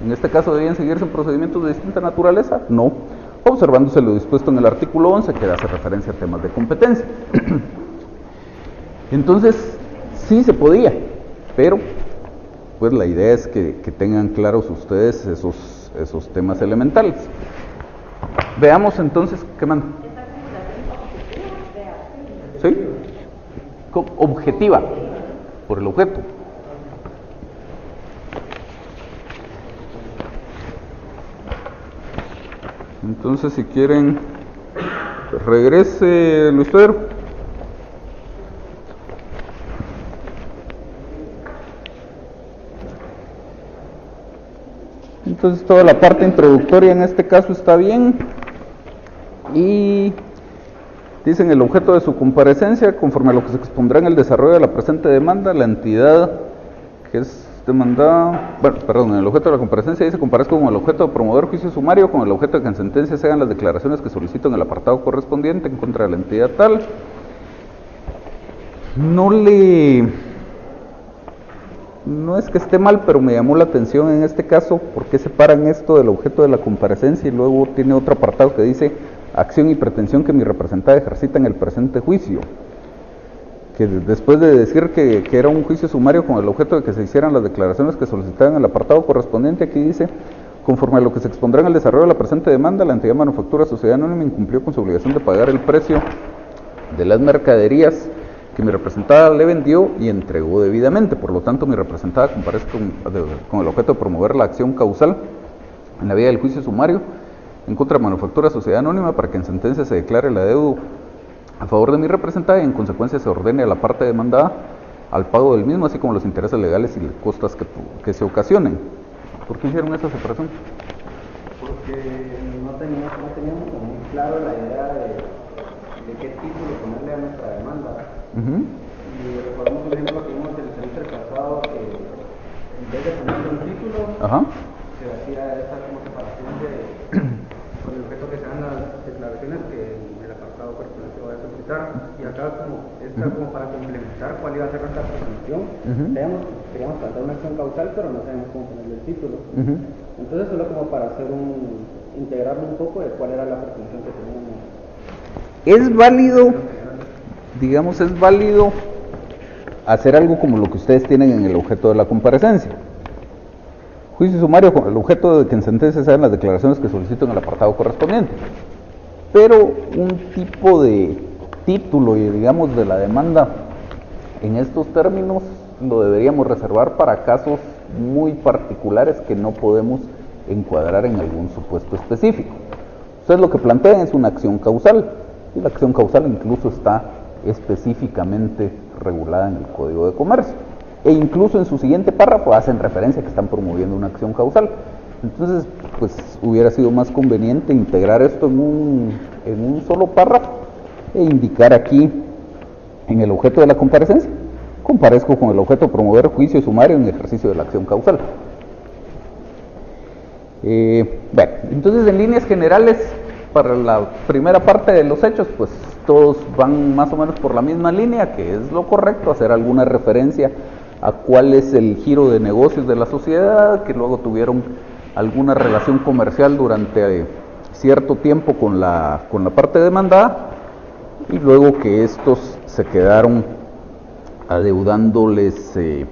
Speaker 1: ¿En este caso debían seguirse en procedimientos de distinta naturaleza? No. Observándose lo dispuesto en el artículo 11 que hace referencia a temas de competencia. Entonces, sí se podía, pero pues la idea es que tengan claros ustedes esos temas elementales. Veamos entonces, ¿qué manda? ¿Sí? Objetiva, por el objeto. Entonces, si quieren, regrese Luis Pedro. Entonces, toda la parte introductoria en este caso está bien. Y dicen el objeto de su comparecencia, conforme a lo que se expondrá en el desarrollo de la presente demanda, la entidad que es demandada, en el objeto de la comparecencia dice comparezco con el objeto de promover juicio sumario, con el objeto de que en sentencia se hagan las declaraciones que solicito en el apartado correspondiente en contra de la entidad tal. No es que esté mal, pero me llamó la atención en este caso, ¿por qué separan esto del objeto de la comparecencia? Y luego tiene otro apartado que dice acción y pretensión que mi representada ejercita en el presente juicio. Que después de decir que era un juicio sumario con el objeto de que se hicieran las declaraciones que solicitaban en el apartado correspondiente, aquí dice, conforme a lo que se expondrá en el desarrollo de la presente demanda, la entidad Manufactura Sociedad Anónima incumplió con su obligación de pagar el precio de las mercaderías que mi representada le vendió y entregó debidamente. Por lo tanto, mi representada comparece con el objeto de promover la acción causal en la vía del juicio sumario en contra de Manufactura Sociedad Anónima para que en sentencia se declare el adeudo a favor de mi representada y en consecuencia se ordene a la parte demandada al pago del mismo, así como los intereses legales y las costas que se ocasionen. ¿Por qué hicieron esa separación?
Speaker 2: Porque no teníamos muy claro la idea de qué título ponerle a nuestra demanda. Y recordamos un ejemplo que vimos en el semestre pasado, que en vez de ponerle un título, se hacía esa como separación con el objeto que se dan las declaraciones que en el apartado correspondiente va a solicitar. Y acá como para complementar cuál iba a ser nuestra presunción, queríamos plantear una acción causal, pero no sabemos cómo ponerle el título. Entonces solo como para hacer integrarlo un poco de cuál era la presunción que teníamos.
Speaker 1: Es válido, digamos, hacer algo como lo que ustedes tienen en el objeto de la comparecencia. Juicio sumario con el objeto de que en sentencia se hagan las declaraciones que solicito en el apartado correspondiente. Pero un tipo de título y digamos de la demanda en estos términos lo deberíamos reservar para casos muy particulares que no podemos encuadrar en algún supuesto específico. Ustedes lo que plantean es una acción causal y la acción causal incluso está específicamente regulada en el Código de Comercio e incluso en su siguiente párrafo hacen referencia a que están promoviendo una acción causal. Entonces, pues hubiera sido más conveniente integrar esto en un solo párrafo e indicar aquí en el objeto de la comparecencia comparezco con el objeto de promover juicio sumario en ejercicio de la acción causal. Bueno, entonces en líneas generales, para la primera parte de los hechos, pues todos van más o menos por la misma línea, que es lo correcto, hacer alguna referencia a cuál es el giro de negocios de la sociedad, que luego tuvieron alguna relación comercial durante cierto tiempo con la parte demandada, y luego que estos se quedaron adeudándoles el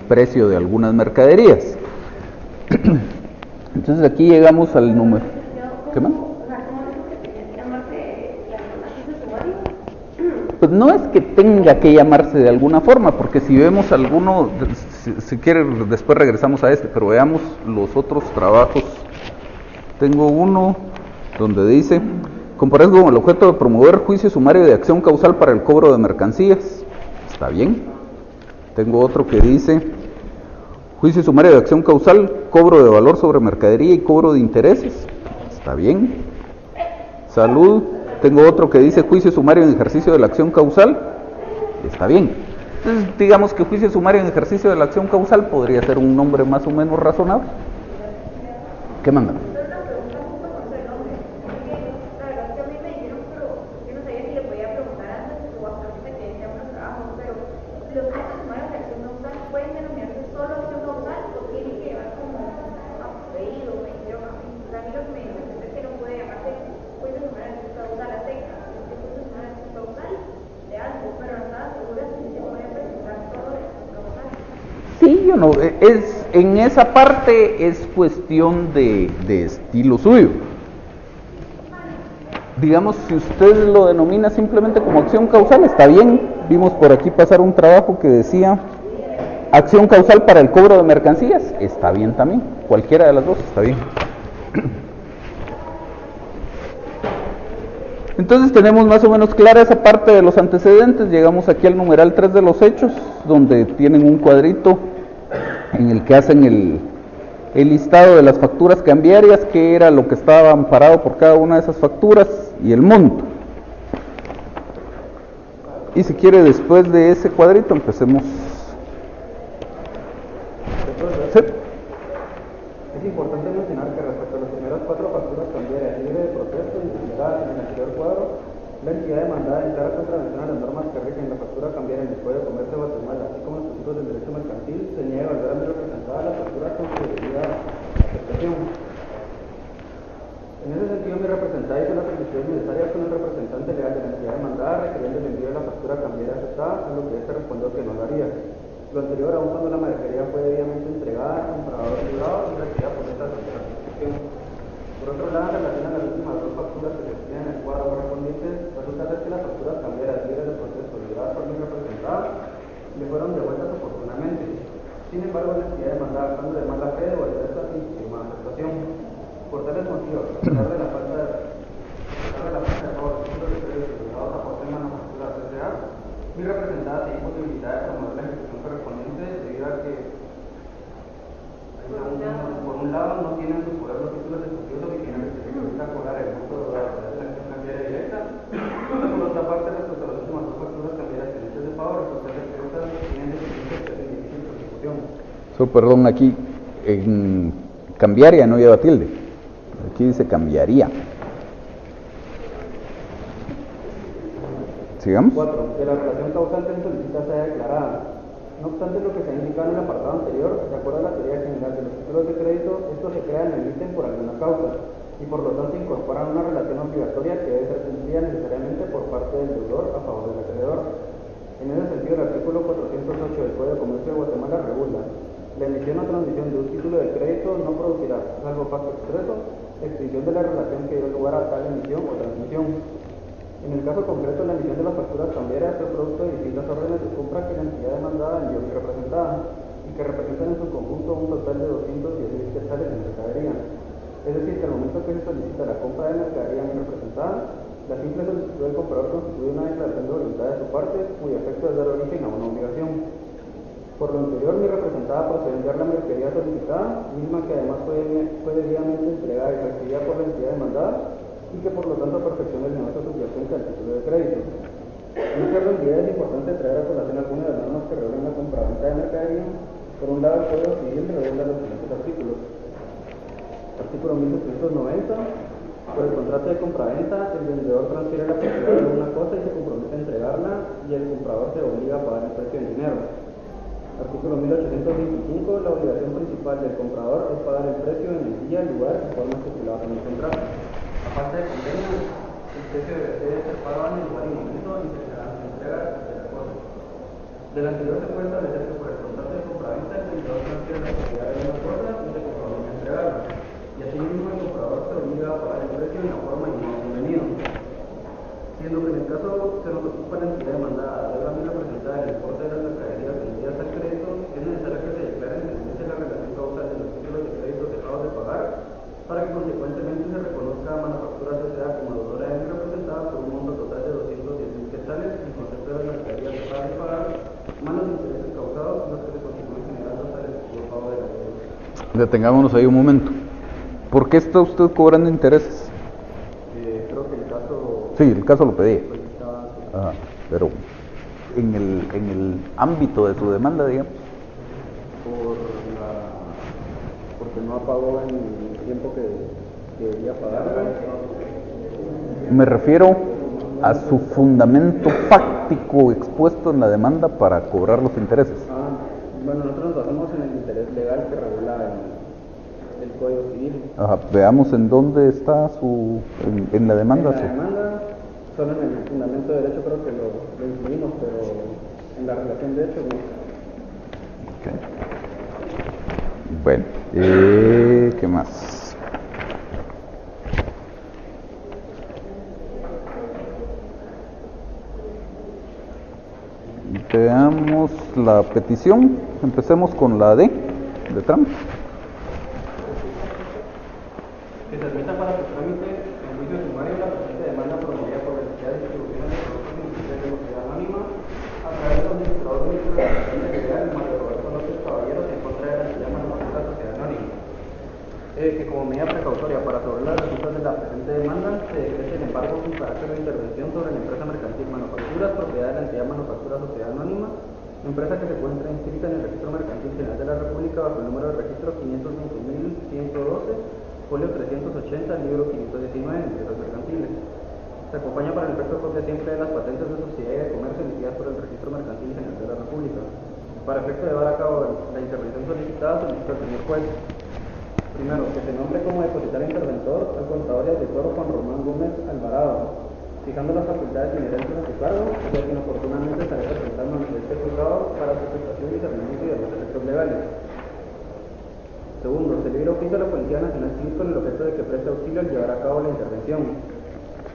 Speaker 1: precio de algunas mercaderías. Entonces aquí llegamos al número. ¿Qué más? Pues no es que tenga que llamarse de alguna forma, porque si vemos alguno, si quiere después regresamos a este, pero veamos los otros trabajos. Tengo uno donde dice: comparezco con el objeto de promover juicio sumario de acción causal para el cobro de mercancías. Está bien. Tengo otro que dice: juicio sumario de acción causal, cobro de valor sobre mercadería y cobro de intereses. Está bien. Salud. Tengo otro que dice juicio sumario en ejercicio de la acción causal. Está bien. Entonces, digamos que juicio sumario en ejercicio de la acción causal podría ser un nombre más o menos razonable. ¿Qué mandan? Sí, yo no, en esa parte es cuestión de estilo suyo. Digamos, si usted lo denomina simplemente como acción causal, está bien. Vimos por aquí pasar un trabajo que decía acción causal para el cobro de mercancías, está bien también. Cualquiera de las dos está bien. Entonces tenemos más o menos clara esa parte de los antecedentes. Llegamos aquí al numeral 3 de los hechos, donde tienen un cuadrito en el que hacen el listado de las facturas cambiarias, que era lo que estaba amparado por cada una de esas facturas y el monto. Y si quiere, después de ese cuadrito empecemos. ¿Sí?
Speaker 2: Es importante mencionar que respecto a las primeras 4 facturas cambiarias libre de proceso y señaladas en el anterior cuadro, la entidad demandada encara contravención a las normas que rigen la factura cambiaria en el Código de Comercio de Guatemala, así como los principios del derecho mercantil, se niega a volver a mi representada la factura con su debida aceptación. En ese sentido, mi representada hizo las solicitudes necesarias con el representante legal de la entidad demandada, requiriendo el envío de la factura cambiaria aceptada, a lo que éste respondió que no lo haría. Lo anterior, aún cuando la mercadería fue debidamente entregada al comprador privado y requerida por esta satisfacción. Por otro lado, en relación a las últimas 2 facturas que se explican en el cuadro correspondiente, resulta ser que las facturas cambiarias libres de proceso liberadas por mi representada le fueron devueltas oportunamente. Sin embargo, la entidad demandada, actuando de mala fe, devolvió esta sin firma de aceptación. Por tales motivos, a pesar de la falta de error de títulos de crédito liberados a aporte en manufactura CCA, mi representada tiene posibilidad de promover la ejecución correspondiente debido a que, por un lado, no tienen en su poder los títulos ejecutivos que tienen que cobrar el monto de la acción cambiaria directa. Por otra parte, respecto a las últimas 2 facturas cambiarias pendientes de pago, resulta ser que estas tienen deficiencias de difícil ejecución.
Speaker 1: Perdón, aquí en cambiaria no lleva tilde. Aquí dice cambiaría. Sigamos.
Speaker 2: 4. Que la relación causante en solicita sea declarada. No obstante lo que se ha indicado en el apartado anterior, de acuerdo a la teoría general de los títulos de crédito, estos se crean o emiten por alguna causa y por lo tanto incorporan una relación obligatoria que debe ser cumplida necesariamente por parte del deudor a favor del acreedor. En ese sentido, el artículo 408 del Código de Comercio de Guatemala regula: la emisión o transmisión de un título de crédito no producirá, salvo pacto expreso, extinción de la relación que dio lugar a tal emisión o transmisión. En el caso concreto, la emisión de las facturas cambiarias fue producto de distintas órdenes de compra que la entidad demandada envió a mi representada y que representan en su conjunto un total de 210.000 quetzales en mercadería. Es decir, que al momento que se solicita la compra de mercadería a mi representada, la simple solicitud del comprador constituye una declaración de voluntad de su parte, cuyo efecto es dar origen a una obligación. Por lo anterior, mi representada procedió a enviar la mercadería solicitada, misma que además fue debidamente entregada y recibida por la entidad demandada, y que por lo tanto perfecciona el negocio subyacente al título de crédito. En este orden de ideas es importante traer a colación algunas de las normas que regulan la compraventa de mercadería. Por un lado, el Código Civil regula los siguientes artículos. Artículo 1790. Por el contrato de compraventa, el vendedor transfiere la propiedad de una cosa y se compromete a entregarla, y el comprador se obliga a pagar el precio en dinero. Artículo 1825. La obligación principal del comprador es pagar el precio en el día, lugar y forma estipulada en el contrato. A falta de convenio, el precio debe ser pagado en el lugar y momento en que se hará la entrega de la cosa. Del anterior se puede establecer que por el contrato de compraventa el vendedor transfiere la propiedad de una cosa y se compromete a entregarla, y asimismo el comprador se obliga a pagar el precio en la forma y modo convenido. Siendo que en el caso se nos ocupa la entidad demandada de la misma presentada el importe de las mercaderías vendidas al crédito, es necesario que se declare en existencia la relación causal de los títulos de crédito dejados de pagar, para que consecuentemente se reconozca a Manufactura S.A. como deudora de representada por un monto total de 210.000 quetzales en concepto de las mercaderías dejadas de pagar, más los intereses causados y los que se continúen generando hasta el efectivo pago de la deuda.
Speaker 1: Detengámonos ahí un momento. ¿Por qué está usted cobrando intereses?
Speaker 2: Creo que el caso
Speaker 1: Sí, el caso lo pedí.
Speaker 2: pues, estaba
Speaker 1: Ajá, pero en el ámbito de su demanda, digamos.
Speaker 2: porque no pagó en el tiempo que debía pagar.
Speaker 1: Me refiero a su fundamento fáctico expuesto en la demanda para cobrar los intereses.
Speaker 2: Bueno, nosotros nos basamos en el interés legal que regula el Código Civil.
Speaker 1: Ajá, veamos en dónde está en la demanda.
Speaker 2: En la demanda, solo en el fundamento de derecho creo que lo incluimos, pero en la relación de hechos no.
Speaker 1: Ok. Bueno, ¿qué más? Veamos la petición. Empecemos con la D, de trámite.
Speaker 2: Que se admita para su trámite en juicio sumario la presente demanda promovida por la entidad de distribución de productos industriales de sociedad anónima a través del administrador único de la Relación Legal, Mario Roberto López Caballeros, en contra de la entidad Manufactura Sociedad Anónima. Que como medida precautoria para sobre las resultas de la presente demanda, se decrete el embargo con carácter de intervención sobre la empresa mercantil Manufacturas, propiedad de la entidad Manufactura Sociedad Anónima, empresa que se encuentra inscrita en el Registro Mercantil General de la República bajo el número de registro 521.112, folio 380, libro 519, empresas mercantiles. Se acompaña para el efecto copia siempre de las patentes de sociedad y de comercio emitidas por el Registro Mercantil General de la República. Para efecto de llevar a cabo la intervención solicitada, solicita al señor juez: primero, que se nombre como depositario interventor al contador y auditor Juan Román Gómez Alvarado, fijando las facultades inherentes a su cargo, ya que inoportunamente estará presentando ante este juzgado para su prestación y discernimiento y demás efectos legales. Segundo, se libre oficio a la Policía Nacional Civil con el objeto de que preste auxilio al llevar a cabo la intervención.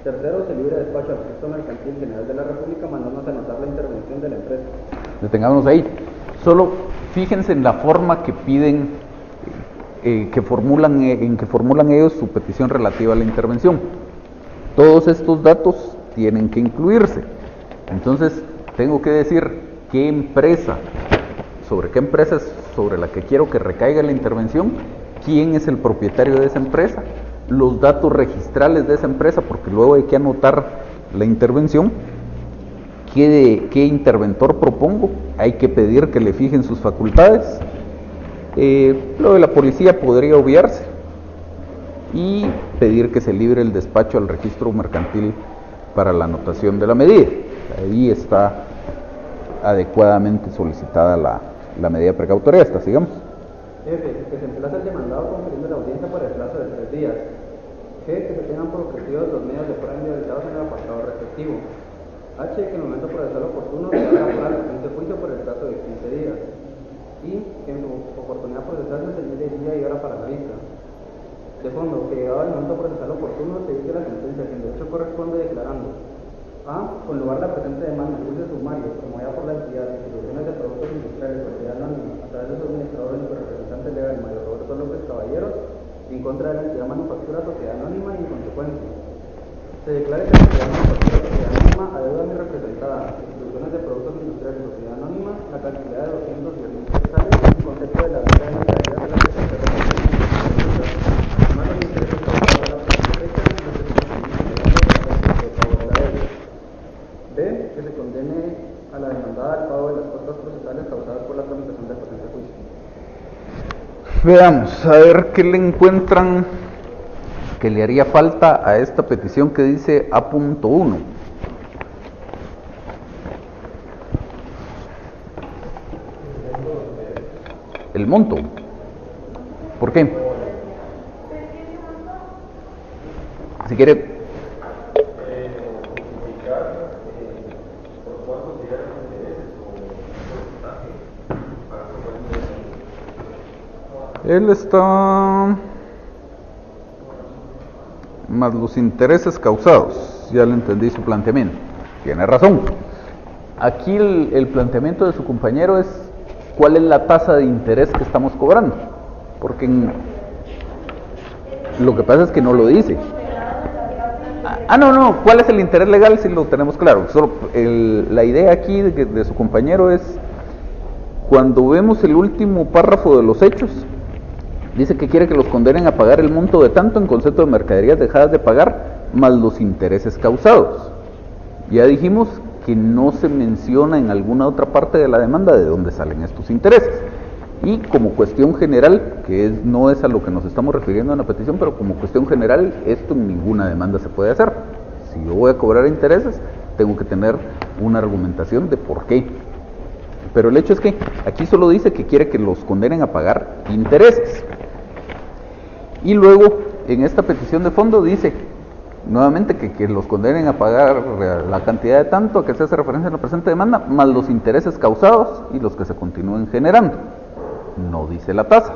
Speaker 2: Tercero, se libre despacho al Registro Mercantil General de la República mandándonos a anotar la intervención de la empresa.
Speaker 1: Detengámonos ahí. Solo fíjense en la forma que piden, en que formulan ellos su petición relativa a la intervención. Todos estos datos tienen que incluirse. Entonces, tengo que decir qué empresa, sobre qué empresa es sobre la que quiero que recaiga la intervención, quién es el propietario de esa empresa, los datos registrales de esa empresa, porque luego hay que anotar la intervención, qué interventor propongo, hay que pedir que le fijen sus facultades. Lo de la policía podría obviarse y pedir que se libre el despacho al registro mercantil para la anotación de la medida. Ahí está adecuadamente solicitada la medida precautoria. Esta, sigamos.
Speaker 2: F. Que se emplace el demandado confiriendo la audiencia para el plazo de 3 días. G. Que se tengan por objetivos los medios de prueba individualizados en el apartado respectivo. H. Que en el momento procesal oportuno se haga para el presente juicio por el plazo de 15 días. Y que en su oportunidad procesal se señale día y hora para la vista. De fondo, que llegado el momento procesal oportuno se dicte la sentencia que en derecho corresponde declarando: A. Con lugar la presente demanda en juicio sumario promovida por la entidad de distribuciones de productos industriales Sociedad Anónima a través de su administrador y su representante legal Mario Roberto López Caballeros en contra de la entidad Manufactura Sociedad Anónima y en consecuencia se declare que la entidad Manufactura Sociedad Anónima adeuda a mi representada distribuciones de productos industriales Sociedad Anónima la cantidad de 210.000 quetzales en concepto de la venta de mercaderías de la que se más los intereses causados a la presente fecha y los que se B. Que se pago de las costas procesales causadas por la tramitación del presente juicio.
Speaker 1: Veamos, a ver qué le encuentran que le haría falta a esta petición que dice A.1. El monto. ¿Por qué? Si quiere.
Speaker 5: Justificar por cuánto serían los intereses o porcentaje para poder.
Speaker 1: Él está más los intereses causados. Ya le entendí su planteamiento. Tiene razón. Aquí el planteamiento de su compañero es cuál es la tasa de interés que estamos cobrando. Porque lo que pasa es que no lo dice. No, ¿cuál es el interés legal? Si lo tenemos claro. Solo la idea aquí de su compañero es, cuando vemos el último párrafo de los hechos, dice que quiere que los condenen a pagar el monto de tanto en concepto de mercaderías dejadas de pagar, más los intereses causados. Ya dijimos que no se menciona en alguna otra parte de la demanda de dónde salen estos intereses. Y como cuestión general, no es a lo que nos estamos refiriendo en la petición, pero como cuestión general, esto en ninguna demanda se puede hacer. Si yo voy a cobrar intereses, tengo que tener una argumentación de por qué. Pero el hecho es que aquí solo dice que quiere que los condenen a pagar intereses. Y luego, en esta petición de fondo dice, nuevamente, que los condenen a pagar la cantidad de tanto a que se hace referencia en la presente demanda, más los intereses causados y los que se continúen generando. No dice la tasa.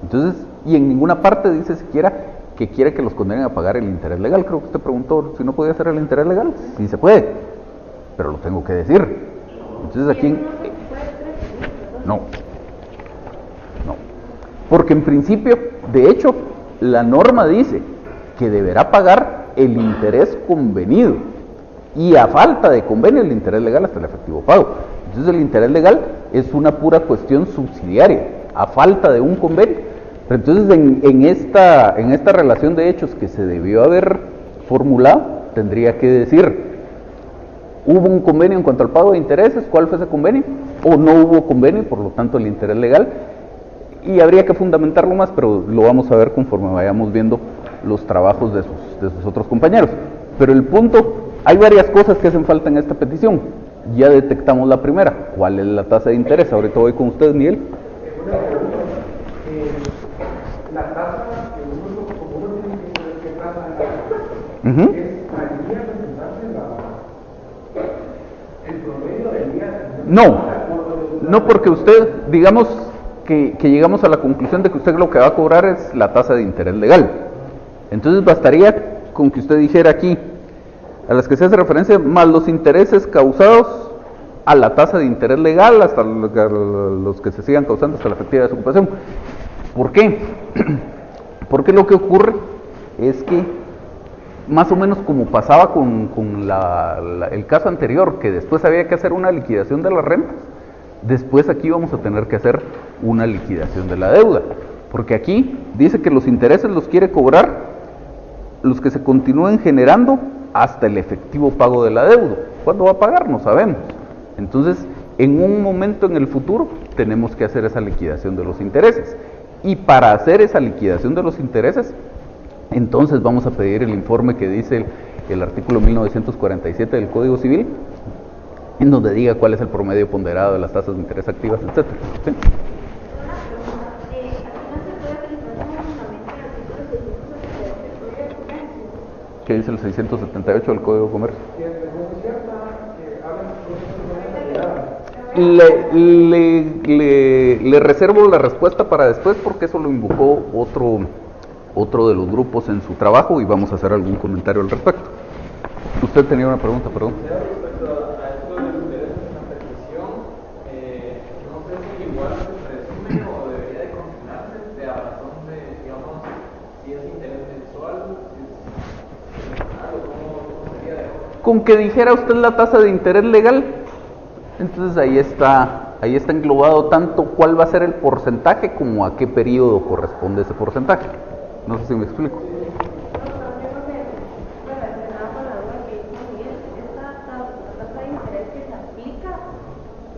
Speaker 1: Entonces, y en ninguna parte dice siquiera que quiere que los condenen a pagar el interés legal. Creo que usted preguntó si no podía hacer el interés legal. Sí se puede, pero lo tengo que decir. Entonces aquí... No. Porque en principio, de hecho, la norma dice que deberá pagar el interés convenido. Y a falta de convenio, el interés legal hasta el efectivo pago. Entonces el interés legal es una pura cuestión subsidiaria, a falta de un convenio. Pero entonces en esta relación de hechos que se debió haber formulado, tendría que decir, ¿hubo un convenio en cuanto al pago de intereses? ¿Cuál fue ese convenio? ¿O no hubo convenio, por lo tanto el interés legal? Y habría que fundamentarlo más, pero lo vamos a ver conforme vayamos viendo los trabajos de sus otros compañeros. Pero el punto, hay varias cosas que hacen falta en esta petición. Ya detectamos la primera. ¿Cuál es la tasa de interés? Ahorita voy con usted, Miguel.
Speaker 2: Una pregunta. La tasa que como uno tiene que saber qué tasa es al día presentarse el promedio del día. No, porque usted, digamos que llegamos a la conclusión de que usted lo que va a cobrar es la tasa de interés legal. Entonces bastaría con que usted dijera aquí, a las que se hace referencia, más los intereses causados a la tasa de interés legal, hasta los que se sigan causando hasta la efectiva desocupación. ¿Por qué? Porque lo que ocurre es que, más o menos como pasaba con el caso anterior, que después había que hacer una liquidación de las rentas, después aquí vamos a tener que hacer una liquidación de la deuda. Porque aquí dice que los intereses los quiere cobrar los que se continúen generando hasta el efectivo pago de la deuda. ¿Cuándo va a pagar? No sabemos. Entonces, en un momento en el futuro, tenemos que hacer esa liquidación de los intereses. Y para hacer esa liquidación de los intereses, entonces vamos a pedir el informe que dice el artículo 1947 del Código Civil, en donde diga cuál es el promedio ponderado de las tasas de interés activas, etc. ¿Sí? ¿Qué dice el 678 del Código de Comercio? Le reservo la respuesta para después, porque eso lo invocó otro de los grupos en su trabajo y vamos a hacer algún comentario al respecto. Usted tenía una pregunta, perdón. Respecto a esto de los intereses en la petición, no sé si igual se presume o debería de consignarse de a razón de, digamos, si es interés mensual, si es semanal o cómo sería de...
Speaker 1: Con que dijera usted la tasa de interés legal, entonces ahí está englobado tanto cuál va a ser el porcentaje como a qué periodo corresponde ese porcentaje. No sé si me explico.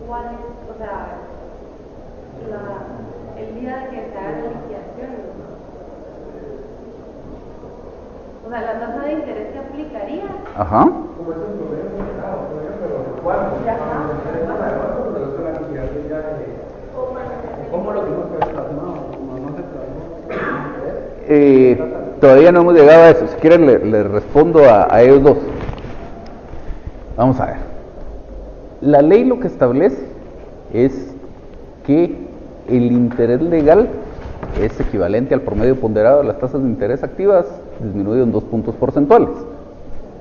Speaker 3: cuál es, o sea, el día de que se haga la liquidación. O sea, la tasa de interés se aplicaría.
Speaker 1: Ajá.
Speaker 2: Como es un promedio generado, pero ¿cuándo? ¿Cómo lo que hemos plasmado? No se plasmó.
Speaker 1: Todavía no hemos llegado a eso. Si quieren le respondo a ellos dos. Vamos a ver. La ley lo que establece es que el interés legal es equivalente al promedio ponderado de las tasas de interés activas disminuido en 2 puntos porcentuales.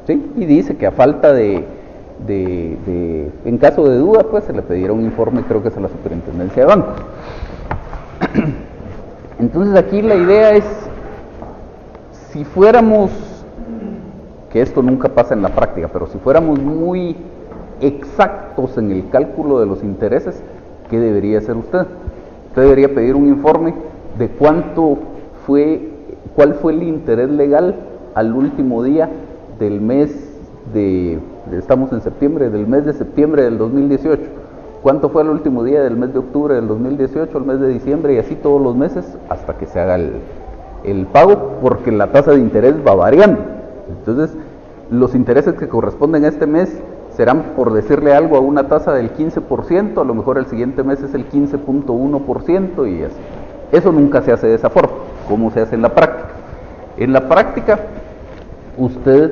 Speaker 1: ¿Sí? Y dice que a falta en caso de duda, pues se le pedirá un informe, creo que es a la Superintendencia de Bancos. Entonces aquí la idea es, si fuéramos, que esto nunca pasa en la práctica, pero si fuéramos muy exactos en el cálculo de los intereses, ¿qué debería hacer usted? Usted debería pedir un informe de cuál fue el interés legal al último día del mes estamos en septiembre, del mes de septiembre del 2018. ¿Cuánto fue el último día del mes de octubre del 2018, el mes de diciembre y así todos los meses hasta que se haga el pago? Porque la tasa de interés va variando. Entonces, los intereses que corresponden a este mes serán, por decirle algo, a una tasa del 15%, a lo mejor el siguiente mes es el 15.1% y así. Eso nunca se hace de esa forma. ¿Cómo se hace en la práctica? En la práctica, usted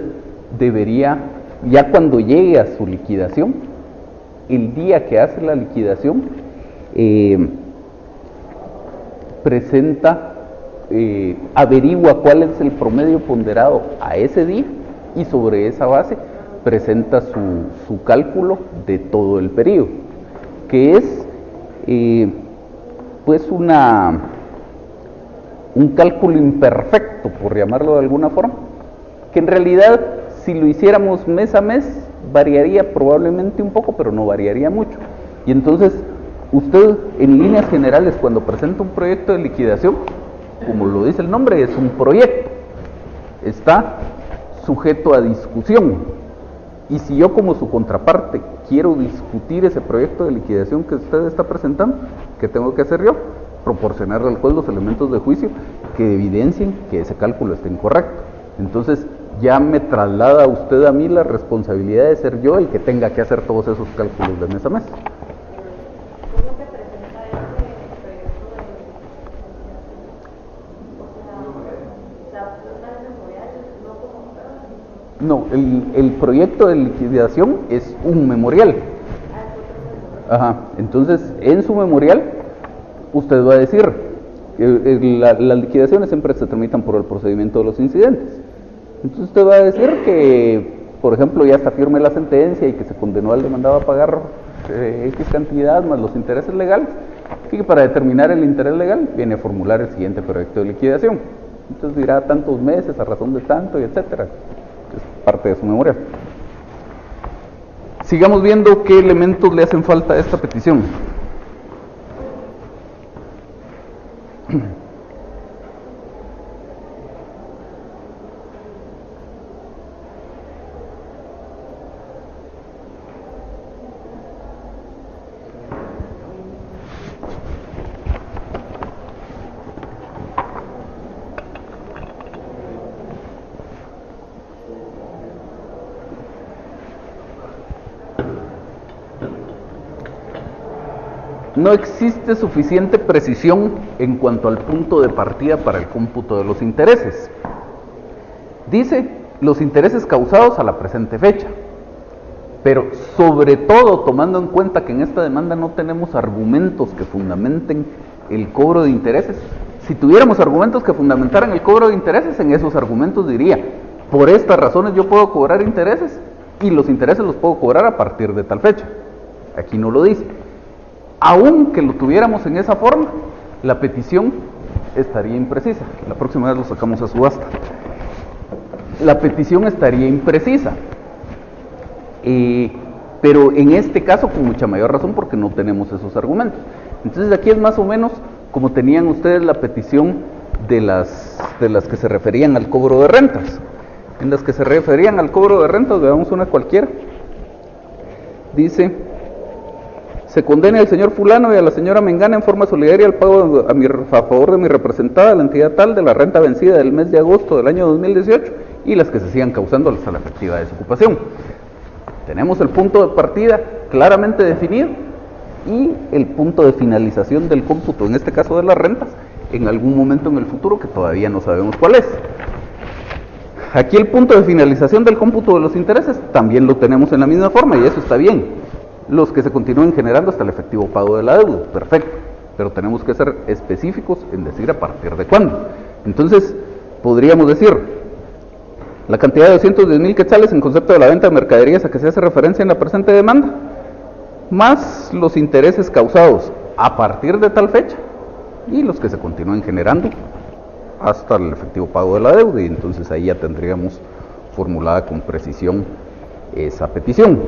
Speaker 1: debería, ya cuando llegue a su liquidación, el día que hace la liquidación, averigua cuál es el promedio ponderado a ese día y sobre esa base presenta su cálculo de todo el periodo, que es pues un cálculo imperfecto, por llamarlo de alguna forma, que en realidad si lo hiciéramos mes a mes variaría probablemente un poco, pero no variaría mucho. Y entonces usted en líneas generales, cuando presenta un proyecto de liquidación, como lo dice el nombre, es un proyecto, está sujeto a discusión. Y si yo como su contraparte quiero discutir ese proyecto de liquidación que usted está presentando, ¿qué tengo que hacer yo? Proporcionarle al juez los elementos de juicio que evidencien que ese cálculo está incorrecto. Entonces ya me traslada usted a mí la responsabilidad de ser yo el que tenga que hacer todos esos cálculos de mes a mes.
Speaker 3: ¿Cómo se presenta ese proyecto de
Speaker 1: No, el proyecto de liquidación es un memorial. Ajá, entonces en su memorial usted va a decir, las liquidaciones siempre se tramitan por el procedimiento de los incidentes. Entonces usted va a decir que, por ejemplo, ya está firme la sentencia y que se condenó al demandado a pagar X cantidad más los intereses legales, y que para determinar el interés legal viene a formular el siguiente proyecto de liquidación. Entonces dirá tantos meses a razón de tanto y etcétera. Es parte de su memorial. Sigamos viendo qué elementos le hacen falta a esta petición. No existe suficiente precisión en cuanto al punto de partida para el cómputo de los intereses. Dice los intereses causados a la presente fecha, pero sobre todo tomando en cuenta que en esta demanda no tenemos argumentos que fundamenten el cobro de intereses. Si tuviéramos argumentos que fundamentaran el cobro de intereses, en esos argumentos diría, por estas razones yo puedo cobrar intereses y los intereses los puedo cobrar a partir de tal fecha. Aquí no lo dice. Aunque lo tuviéramos en esa forma, la petición estaría imprecisa. La próxima vez lo sacamos a subasta. La petición estaría imprecisa. Pero en este caso con mucha mayor razón porque no tenemos esos argumentos. Entonces aquí es más o menos como tenían ustedes la petición de las que se referían al cobro de rentas. En las que se referían al cobro de rentas, veamos una cualquiera. Dice, se condene al señor fulano y a la señora Mengana en forma solidaria al pago a favor de mi representada, la entidad tal, de la renta vencida del mes de agosto del año 2018 y las que se sigan causando hasta la efectiva desocupación. Tenemos el punto de partida claramente definido y el punto de finalización del cómputo, en este caso de las rentas, en algún momento en el futuro que todavía no sabemos cuál es. Aquí el punto de finalización del cómputo de los intereses también lo tenemos en la misma forma y eso está bien. Los que se continúen generando hasta el efectivo pago de la deuda, perfecto, pero tenemos que ser específicos en decir a partir de cuándo. Entonces, podríamos decir, la cantidad de 210,000 quetzales en concepto de la venta de mercaderías a que se hace referencia en la presente demanda, más los intereses causados a partir de tal fecha, y los que se continúen generando hasta el efectivo pago de la deuda, y entonces ahí ya tendríamos formulada con precisión esa petición.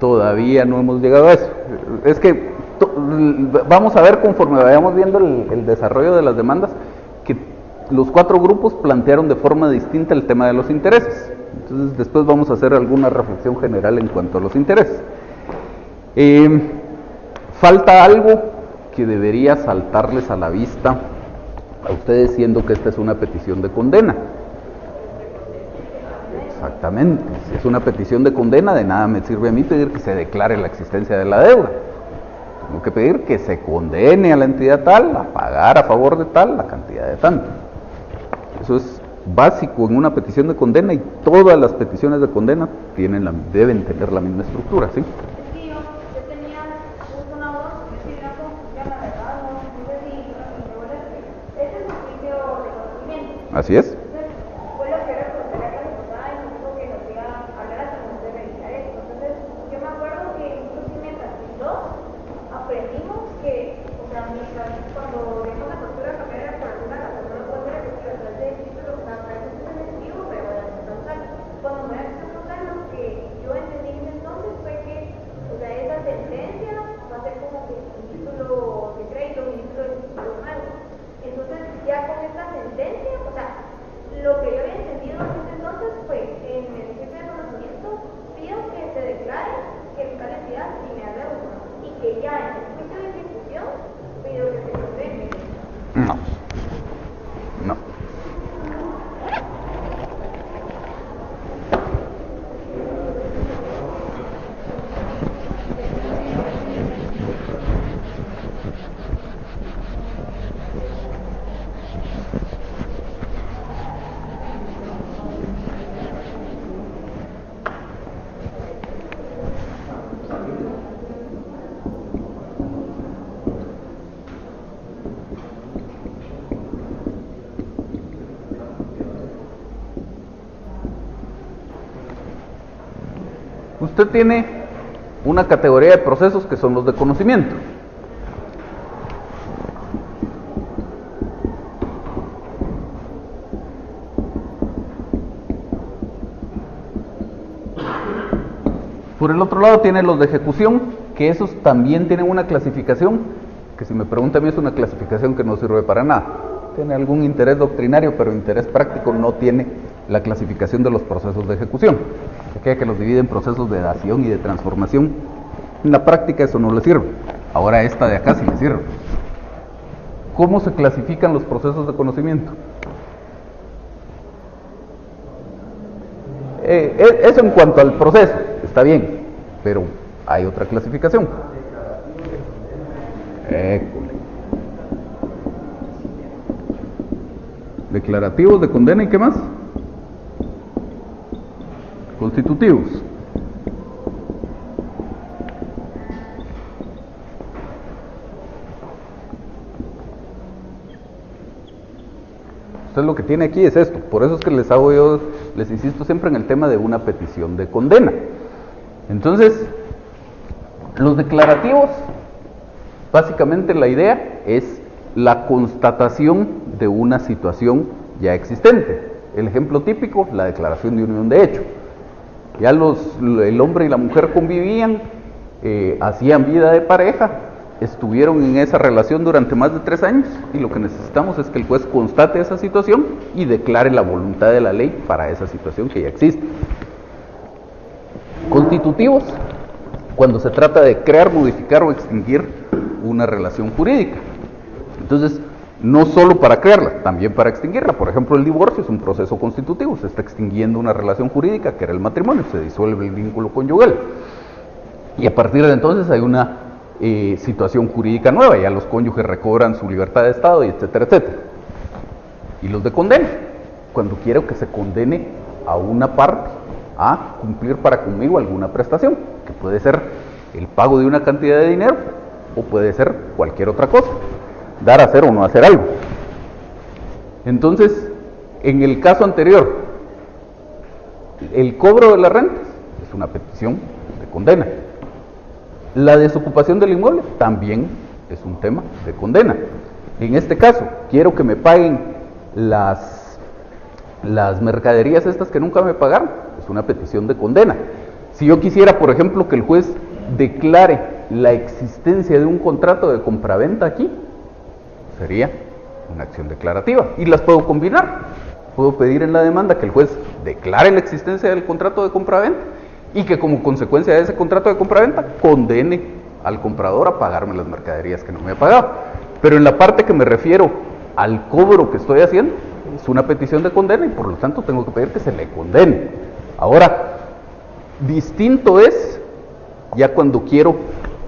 Speaker 1: Todavía no hemos llegado a eso. Es que vamos a ver conforme vayamos viendo el desarrollo de las demandas que los 4 grupos plantearon de forma distinta el tema de los intereses. Entonces después vamos a hacer alguna reflexión general en cuanto a los intereses. Falta algo que debería saltarles a la vista a ustedes, siendo que esta es una petición de condena. Exactamente, si es una petición de condena, de nada me sirve a mí pedir que se declare la existencia de la deuda. Tengo que pedir que se condene a la entidad tal a pagar a favor de tal la cantidad de tanto. Eso es básico en una petición de condena y todas las peticiones de condena deben tener la misma estructura, ¿sí? Así es. No. Usted tiene una categoría de procesos que son los de conocimiento. Por el otro lado tiene los de ejecución, que esos también tienen una clasificación, que si me pregunta a mí es una clasificación que no sirve para nada. Tiene algún interés doctrinario, pero interés práctico no tiene la clasificación de los procesos de ejecución. Aquella que los divide en procesos de dación y de transformación. En la práctica eso no le sirve. Ahora esta de acá sí le sirve. ¿Cómo se clasifican los procesos de conocimiento? Eso en cuanto al proceso, está bien, pero hay otra clasificación. Declarativos de condena y ¿qué más? Constitutivos. Usted lo que tiene aquí es esto, por eso es que les insisto siempre en el tema de una petición de condena. Entonces, los declarativos, básicamente la idea es la constatación de una situación ya existente. El ejemplo típico, la declaración de unión de hecho. Ya el hombre y la mujer convivían, hacían vida de pareja, estuvieron en esa relación durante más de 3 años y lo que necesitamos es que el juez constate esa situación y declare la voluntad de la ley para esa situación que ya existe. constitutivos cuando se trata de crear, modificar o extinguir una relación jurídica. Entonces, no solo para crearla, también para extinguirla. Por ejemplo, el divorcio es un proceso constitutivo, se está extinguiendo una relación jurídica que era el matrimonio, se disuelve el vínculo conyugal. Y a partir de entonces hay una situación jurídica nueva, ya los cónyuges recobran su libertad de estado, y etcétera, etcétera. Y los de condena, cuando quiero que se condene a una parte a cumplir para conmigo alguna prestación, que puede ser el pago de una cantidad de dinero o puede ser cualquier otra cosa, dar, hacer o no hacer algo. Entonces, en el caso anterior, el cobro de las rentas es una petición de condena. La desocupación del inmueble también es un tema de condena. En este caso, quiero que me paguen las mercaderías estas que nunca me pagaron, es una petición de condena. Si yo quisiera, por ejemplo, que el juez declare la existencia de un contrato de compraventa aquí, sería una acción declarativa y las puedo combinar. Puedo pedir en la demanda que el juez declare la existencia del contrato de compraventa y que como consecuencia de ese contrato de compraventa condene al comprador a pagarme las mercaderías que no me ha pagado. Pero en la parte que me refiero al cobro que estoy haciendo, es una petición de condena y por lo tanto tengo que pedir que se le condene. Ahora, distinto es ya cuando quiero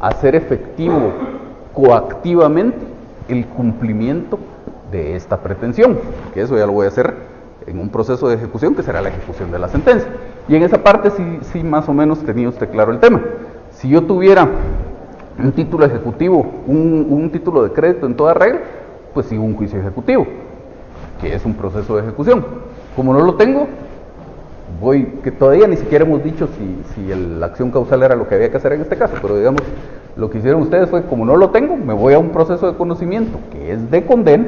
Speaker 1: hacer efectivo coactivamente el cumplimiento de esta pretensión, que eso ya lo voy a hacer en un proceso de ejecución que será la ejecución de la sentencia. Y en esa parte sí más o menos tenía usted claro el tema. Si yo tuviera un título ejecutivo, un título de crédito en toda regla, pues sigo un juicio ejecutivo, que es un proceso de ejecución. Como no lo tengo, que todavía ni siquiera hemos dicho si la acción causal era lo que había que hacer en este caso, pero digamos, lo que hicieron ustedes fue, como no lo tengo, me voy a un proceso de conocimiento que es de condena,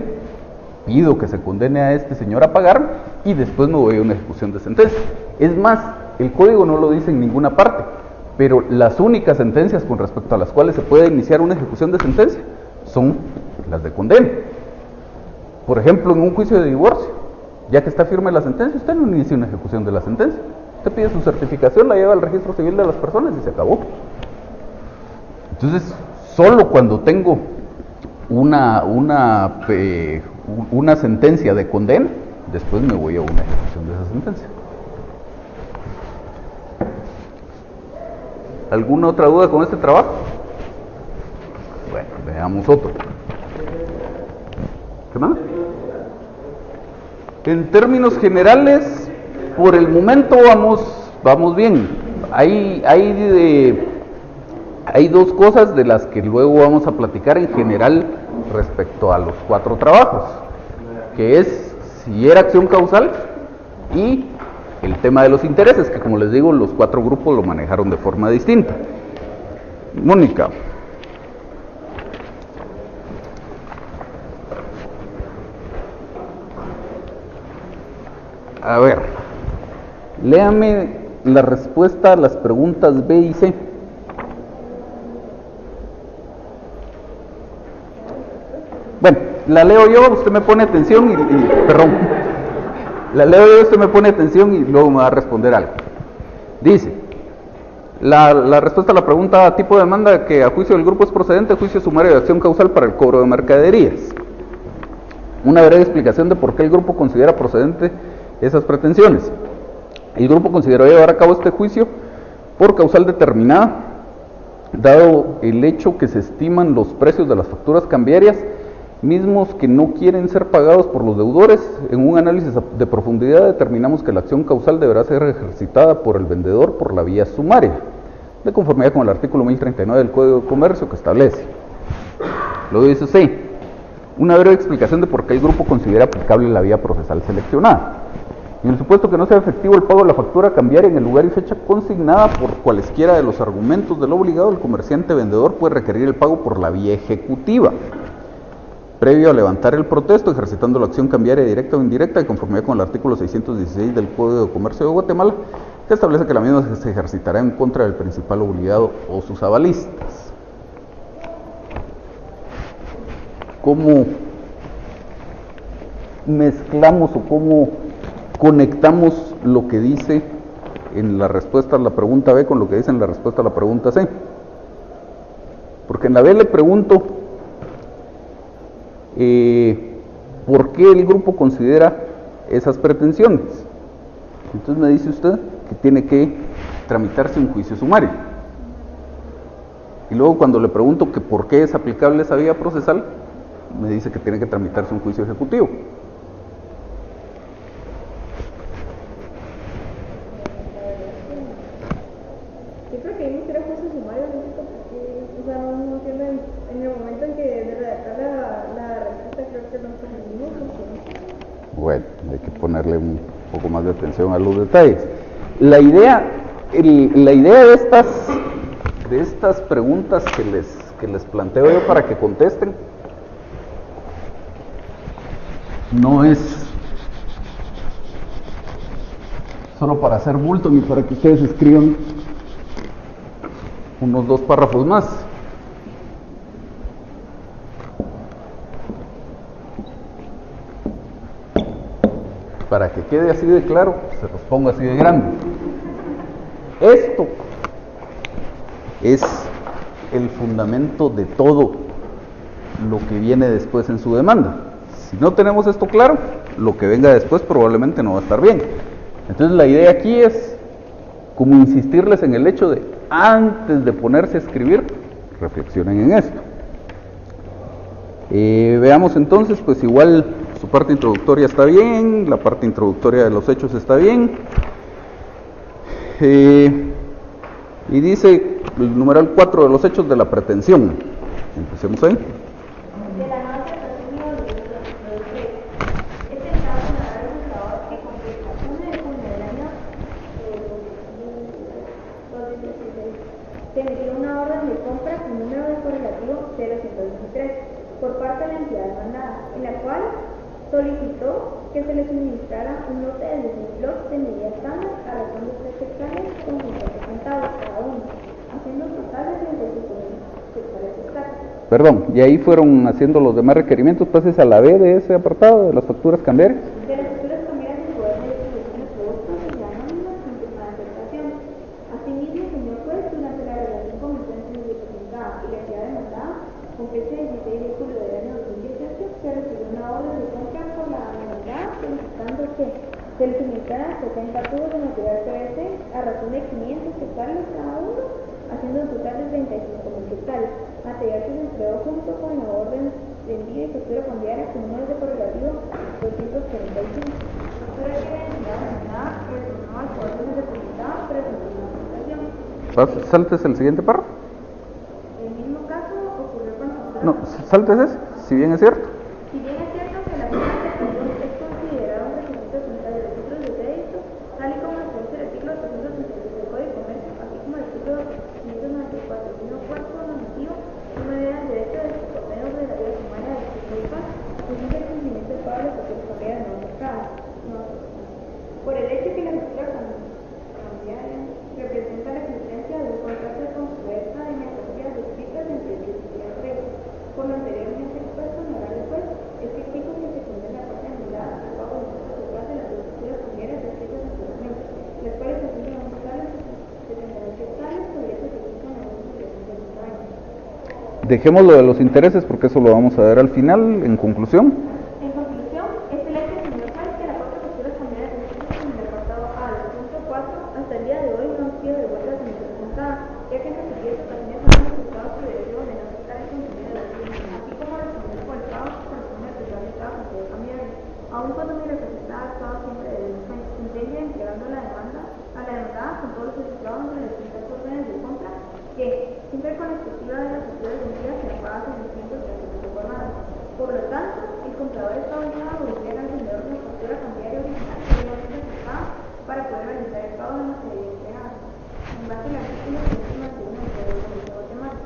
Speaker 1: pido que se condene a este señor a pagarme y después me voy a una ejecución de sentencia. Es más, el código no lo dice en ninguna parte, pero las únicas sentencias con respecto a las cuales se puede iniciar una ejecución de sentencia son las de condena. Por ejemplo, en un juicio de divorcio, ya que está firme la sentencia, usted no inicia una ejecución de la sentencia. Usted pide su certificación, la lleva al registro civil de las personas y se acabó. Entonces, solo cuando tengo una sentencia de condena, después me voy a una ejecución de esa sentencia. ¿Alguna otra duda con este trabajo? Bueno, veamos otro. ¿Qué más? En términos generales, por el momento vamos bien. Hay dos cosas de las que luego vamos a platicar en general respecto a los 4 trabajos, que es si era acción causal y el tema de los intereses, que como les digo, los 4 grupos lo manejaron de forma distinta. Mónica. A ver, léame la respuesta a las preguntas B y C. Bueno, la leo yo, usted me pone atención perdón, la leo yo, usted me pone atención y luego me va a responder algo. Dice, la respuesta a la pregunta tipo de demanda que a juicio del grupo es procedente, juicio sumario de acción causal para el cobro de mercaderías. Una breve explicación de por qué el grupo considera procedente esas pretensiones. El grupo consideró llevar a cabo este juicio por causal determinada, dado el hecho que se estiman los precios de las facturas cambiarias, mismos que no quieren ser pagados por los deudores. En un análisis de profundidad determinamos que la acción causal deberá ser ejercitada por el vendedor por la vía sumaria, de conformidad con el artículo 1039 del Código de Comercio que establece. Luego dice C, una breve explicación de por qué el grupo considera aplicable la vía procesal seleccionada. En el supuesto que no sea efectivo el pago de la factura cambiaria en el lugar y fecha consignada por cualesquiera de los argumentos del obligado, el comerciante vendedor puede requerir el pago por la vía ejecutiva, previo a levantar el protesto, ejercitando la acción cambiaria directa o indirecta, de conformidad con el artículo 616 del Código de Comercio de Guatemala, que establece que la misma se ejercitará en contra del principal obligado o sus avalistas. ¿Cómo mezclamos o cómo conectamos lo que dice en la respuesta a la pregunta B con lo que dice en la respuesta a la pregunta C. Porque en la B le pregunto ¿por qué el grupo considera esas pretensiones? Entonces me dice usted que tiene que tramitarse un juicio sumario. Y luego cuando le pregunto que por qué es aplicable esa vía procesal, me dice que tiene que tramitarse un juicio ejecutivo.
Speaker 3: Yo creo que hay un juicio sumario, no sé por qué, o sea, no tienen, en el momento en que de redactar la respuesta, creo que no entendimos.
Speaker 1: Bueno, hay que ponerle un poco más de atención a los detalles. La idea de estas preguntas que les planteo yo para que contesten no es solo para hacer bulto ni para que ustedes escriban unos 2 párrafos más. Para que quede así de claro, se los pongo así de grande. Esto es el fundamento de todo lo que viene después en su demanda. Si no tenemos esto claro, lo que venga después probablemente no va a estar bien. Entonces la idea aquí es como insistirles en el hecho de, antes de ponerse a escribir, reflexionen en esto. Veamos entonces, pues igual su parte introductoria está bien, la parte introductoria de los hechos está bien. Y dice el numeral 4 de los hechos de la pretensión. Empecemos ahí.
Speaker 3: De la nueva prestación de este estado general regulador que con fecha 1 de junio del año 2016 se emitió una orden de compra con número de correlativo 0123 por parte de la entidad demandada, en la cual solicitó que se le suministrara un lote de 10.000 bloques de medida estándar a razón de 3 hectáreas con 50 centavos cada uno, haciendo un total de 35.000 hectáreas exactas.
Speaker 1: Perdón, y ahí fueron haciendo los demás requerimientos, pases a la B de ese apartado de las facturas cambiarias.
Speaker 3: De las facturas cambiarias del poder de distribución de productos y la nómina sin firma de aceptación. Asimismo, señor juez, durante la relación con el centro de presentada y la entidad demandada, con fecha 16 de julio del año 2018, se recibió una orden de compra por la demandada solicitando que se le suministraran 70 tubos de material PVC a razón de 500 hectáreas cada uno, haciendo un total de 35.000 hectáreas. Material que se empleó junto con la orden de envío y factura cambiaria con números de correlativo 245. Factura que la entidad demandada retornó al poder de depositado presentó una aplicación.
Speaker 1: ¿Saltes el siguiente párrafo?
Speaker 3: El mismo caso ocurrió con la factura.
Speaker 1: No, saltes ese, si bien es cierto.
Speaker 3: Si bien es cierto que la firma de aceptación es considerada un requisito esencial de los títulos de crédito, tal y como establece el artículo 386 del Código de Comercio, así como el artículo 594 y no cuerpo normativo, no me da el derecho de por medio de la vía sumaria del artículo 4, pues el cumplimiento del pago de las facturas cambiarias no marcadas. Por el hecho que la factura cambiaria representa la existencia de un contrato de compraventa de mercancías descritas entre el cliente y la empresa. Por lo anteriormente expuesto, honorar después, es que exijo que se cumpla la parte anulada al pago de los costos de las dos facturas cambiarias descritas anteriormente, las cuales se asignan a un total de 78 hectáreas, podría ser que con la obligación de 5 años.
Speaker 1: Dejemos lo de los intereses porque eso lo vamos a ver al final, en conclusión.
Speaker 3: En conclusión, es el hecho, señor juez, que las 4 facturas cambiarias descritas en el apartado A del punto 4 hasta el día de hoy no han sido devueltas ni presentadas, ya que en las siguientes ocasiones han resultado por el hecho de no aceptar el contenido de la firma, así como responder por el pago que corresponde al total de cada factura cambiaria, aun cuando mi representada ha actuado siempre de diligencia entregando la demanda a la demandada con todos los efectuados entre las distintas órdenes de compra que, siempre con la expectativa de las facturas vendidas se pagas en el tiempo de la jornada. Por lo tanto, el comprador está obligado a devolver al vendedor una factura cambiaria original previamente aceptada para poder realizar el pago de la materia entregada, en base al artículo 191 del Código de Comercio Guatemala.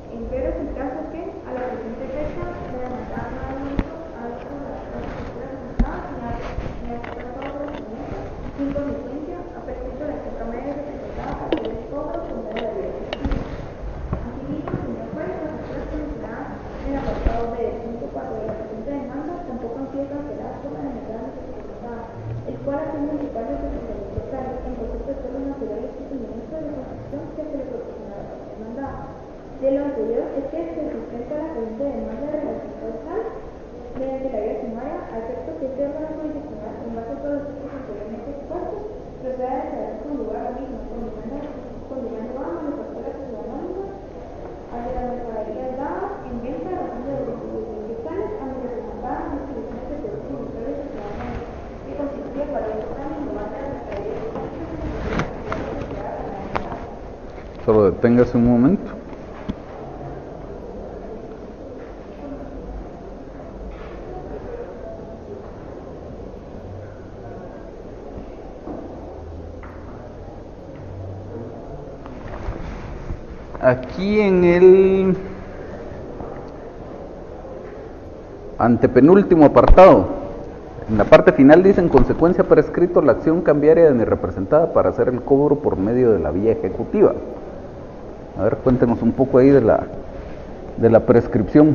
Speaker 3: Empero es el caso que, a la presente fecha, la demandada no ha devuelto a las facturas presentadas ni ha aceptado pago correspondiente, y en consecuencia ha prescrito la compra media representada para hacer el cobro con medio de la directiva. Asimismo, señor juez, las facturas mencionadas en el apartado B del punto 4 de la presente demanda tampoco han sido canceladas por la demandada representada, el cual ha sido municipal de 70.000 hectáreas, en concepto de solo mencionaba. De lo anterior es que se sustenta la presente demanda de relación causal mediante la vía sumaria, a efecto que este órgano jurisdiccional, en base a todos los hechos anteriormente expuestos, proceda a declarar con lugar al mismo, condenando a manufacturas ciudadanas hacia las mercaderías dadas en venta a razón de derechos fiscales a mis representadas en instituciones de producción industrial y ciudadanas, que constituye para el Estado en lugar de las mercaderías fiscales.
Speaker 1: Solo deténgase un momento. Aquí en el antepenúltimo apartado, en la parte final dice: en consecuencia prescrito la acción cambiaria de mi representada para hacer el cobro por medio de la vía ejecutiva. A ver, cuéntenos un poco ahí de la prescripción.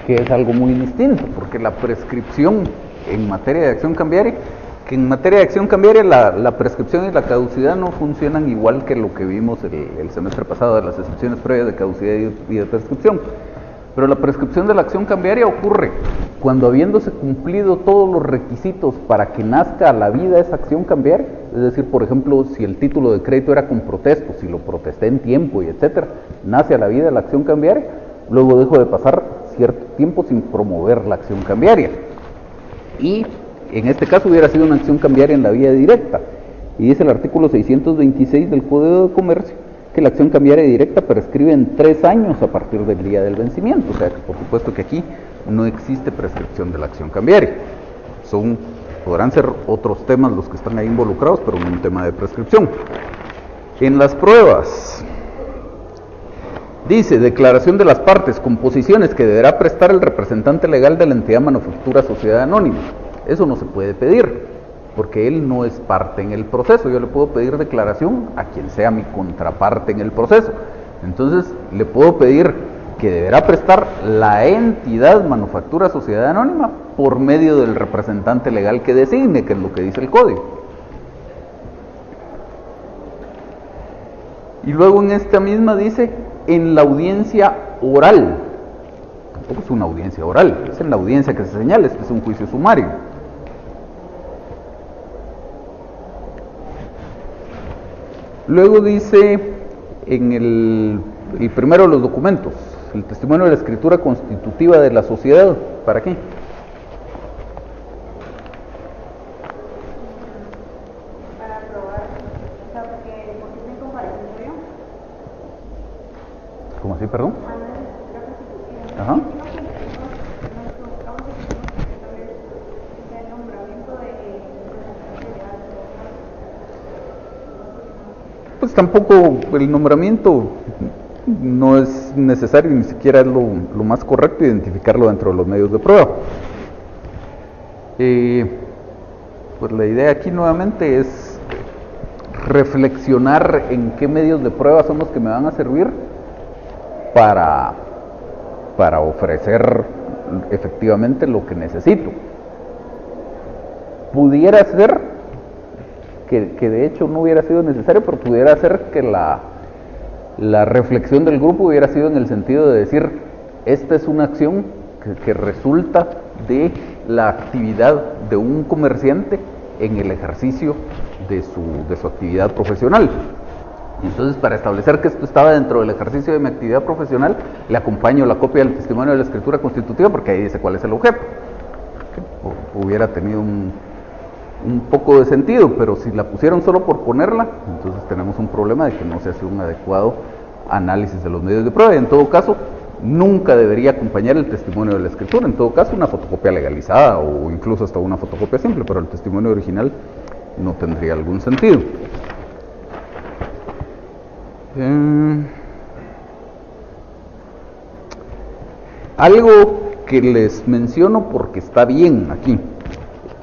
Speaker 1: Que es algo muy distinto, porque la prescripción en materia de acción cambiaria, la prescripción y la caducidad no funcionan igual que lo que vimos el semestre pasado de las excepciones previas de caducidad y de prescripción. Pero la prescripción de la acción cambiaria ocurre cuando, habiéndose cumplido todos los requisitos para que nazca a la vida esa acción cambiaria, es decir, por ejemplo, si el título de crédito era con protesto, si lo protesté en tiempo y etcétera, nace a la vida la acción cambiaria, luego dejo de pasar cierto tiempo sin promover la acción cambiaria. Y en este caso hubiera sido una acción cambiaria en la vía directa. Y dice el artículo 626 del Código de Comercio que la acción cambiaria directa prescribe en 3 años a partir del día del vencimiento. O sea, que por supuesto que aquí no existe prescripción de la acción cambiaria. Podrán ser otros temas los que están ahí involucrados, pero no un tema de prescripción. En las pruebas, dice: declaración de las partes, composiciones que deberá prestar el representante legal de la entidad manufactura sociedad anónima. Eso no se puede pedir, porque él no es parte en el proceso. Yo le puedo pedir declaración a quien sea mi contraparte en el proceso. Entonces, le puedo pedir que deberá prestar la entidad manufactura sociedad anónima por medio del representante legal que designe, que es lo que dice el código. Y luego en esta misma dice: en la audiencia oral. Tampoco es una audiencia oral, es en la audiencia que se señala, este es un juicio sumario. Luego dice en el primero de los documentos, el testimonio de la escritura constitutiva de la sociedad. ¿Para qué?
Speaker 3: Para probar, o sea, porque es en comparación, ¿no?
Speaker 1: ¿Cómo así, perdón?
Speaker 3: Ajá.
Speaker 1: Pues tampoco el nombramiento no es necesario, ni siquiera es lo más correcto identificarlo dentro de los medios de prueba. Pues la idea aquí nuevamente es reflexionar en qué medios de prueba son los que me van a servir para ofrecer efectivamente lo que necesito. Pudiera ser que de hecho no hubiera sido necesario, pero pudiera ser que la reflexión del grupo hubiera sido en el sentido de decir: esta es una acción que resulta de la actividad de un comerciante en el ejercicio de su actividad profesional. Entonces, para establecer que esto estaba dentro del ejercicio de mi actividad profesional, le acompaño la copia del testimonio de la escritura constitutiva, porque ahí dice cuál es el objeto. Hubiera tenido un poco de sentido, pero si la pusieron solo por ponerla, entonces tenemos un problema de que no se hace un adecuado análisis de los medios de prueba. Y en todo caso, nunca debería acompañar el testimonio de la escritura. En todo caso, una fotocopia legalizada o incluso hasta una fotocopia simple, pero el testimonio original no tendría algún sentido. Algo que les menciono porque está bien aquí.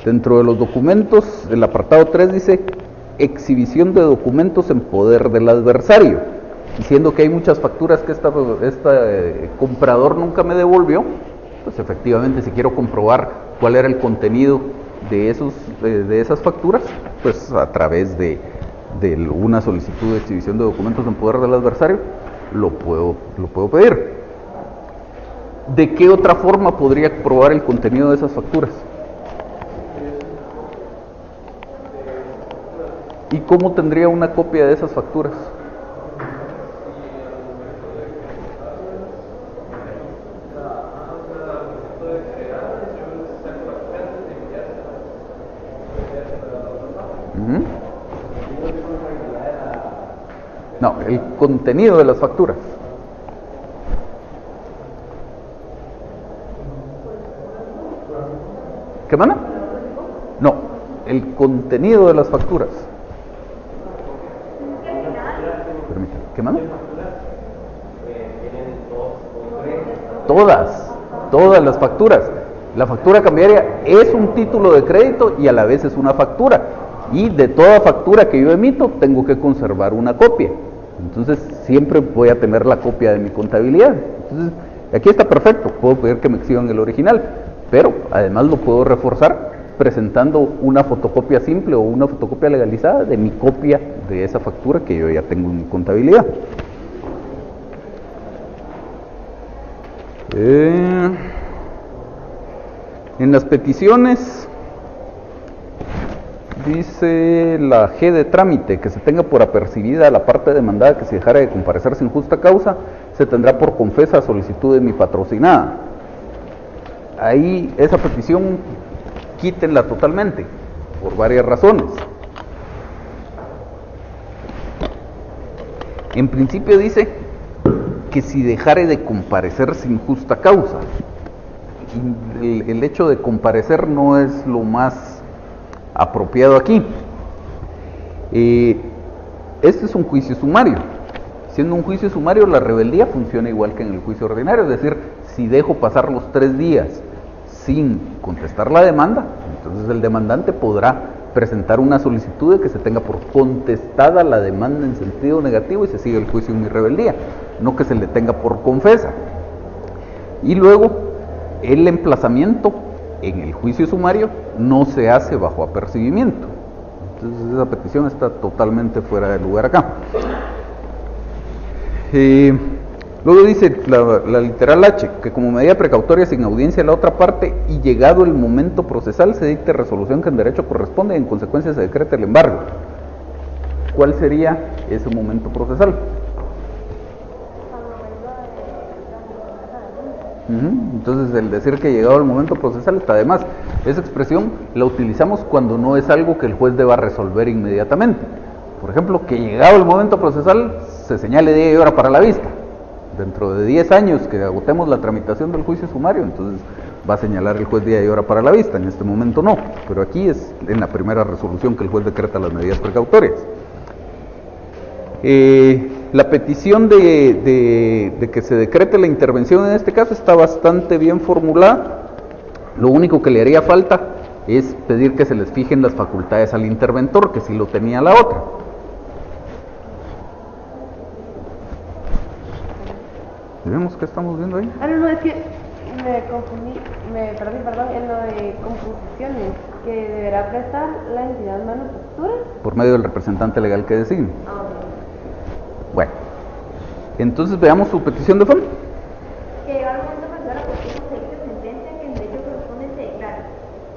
Speaker 1: Dentro de los documentos, el apartado 3 dice exhibición de documentos en poder del adversario, diciendo que hay muchas facturas que este comprador nunca me devolvió. Pues efectivamente, si quiero comprobar cuál era el contenido de esas facturas, pues a través de una solicitud de exhibición de documentos en poder del adversario, lo puedo pedir. ¿De qué otra forma podría probar el contenido de esas facturas? ¿Y cómo tendría una copia de esas facturas? No, el contenido de las facturas. ¿Qué mana? No, el contenido de las facturas. Permítame, ¿qué mana? Todas las facturas. La factura cambiaria es un título de crédito y a la vez es una factura. Y de toda factura que yo emito tengo que conservar una copia. Entonces siempre voy a tener la copia de mi contabilidad. Entonces aquí está perfecto, puedo pedir que me exhiban el original, pero además lo puedo reforzar presentando una fotocopia simple o una fotocopia legalizada de mi copia de esa factura que yo ya tengo en mi contabilidad. En las peticiones dice la G de trámite que se tenga por apercibida a la parte demandada que si dejara de comparecer sin justa causa, se tendrá por confesa solicitud de mi patrocinada. Ahí esa petición quítenla totalmente, por varias razones. En principio dice que si dejare de comparecer sin justa causa. El hecho de comparecer no es lo más apropiado aquí. Este es un juicio sumario. Siendo un juicio sumario, la rebeldía funciona igual que en el juicio ordinario, es decir, si dejo pasar los 3 días sin contestar la demanda, entonces el demandante podrá presentar una solicitud de que se tenga por contestada la demanda en sentido negativo y se sigue el juicio en mi rebeldía, no que se le tenga por confesa. Y luego, el emplazamiento en el juicio sumario no se hace bajo apercibimiento. Entonces esa petición está totalmente fuera de lugar acá. Luego dice la literal H, que como medida precautoria sin audiencia de la otra parte y llegado el momento procesal se dicte resolución que en derecho corresponde y en consecuencia se decrete el embargo. ¿Cuál sería ese momento procesal? Entonces el decir que llegado el momento procesal está de más. Esa expresión la utilizamos cuando no es algo que el juez deba resolver inmediatamente. Por ejemplo, que llegado el momento procesal se señale día y hora para la vista. Dentro de 10 años que agotemos la tramitación del juicio sumario, entonces va a señalar el juez día y hora para la vista. En este momento no, pero aquí es en la primera resolución que el juez decreta las medidas precautorias. La petición de que se decrete la intervención en este caso está bastante bien formulada. Lo único que le haría falta es pedir que se les fijen las facultades al interventor, que sí lo tenía la otra. ¿Vemos qué estamos viendo ahí?
Speaker 6: No, es que me confundí, perdón, en lo de composiciones, que deberá prestar la entidad manufactura.
Speaker 1: Por medio del representante legal que designe. Bueno, entonces veamos su petición de fondo.
Speaker 3: Que llegado el momento procesal oportuno se dicte sentencia que en derecho corresponde se declara.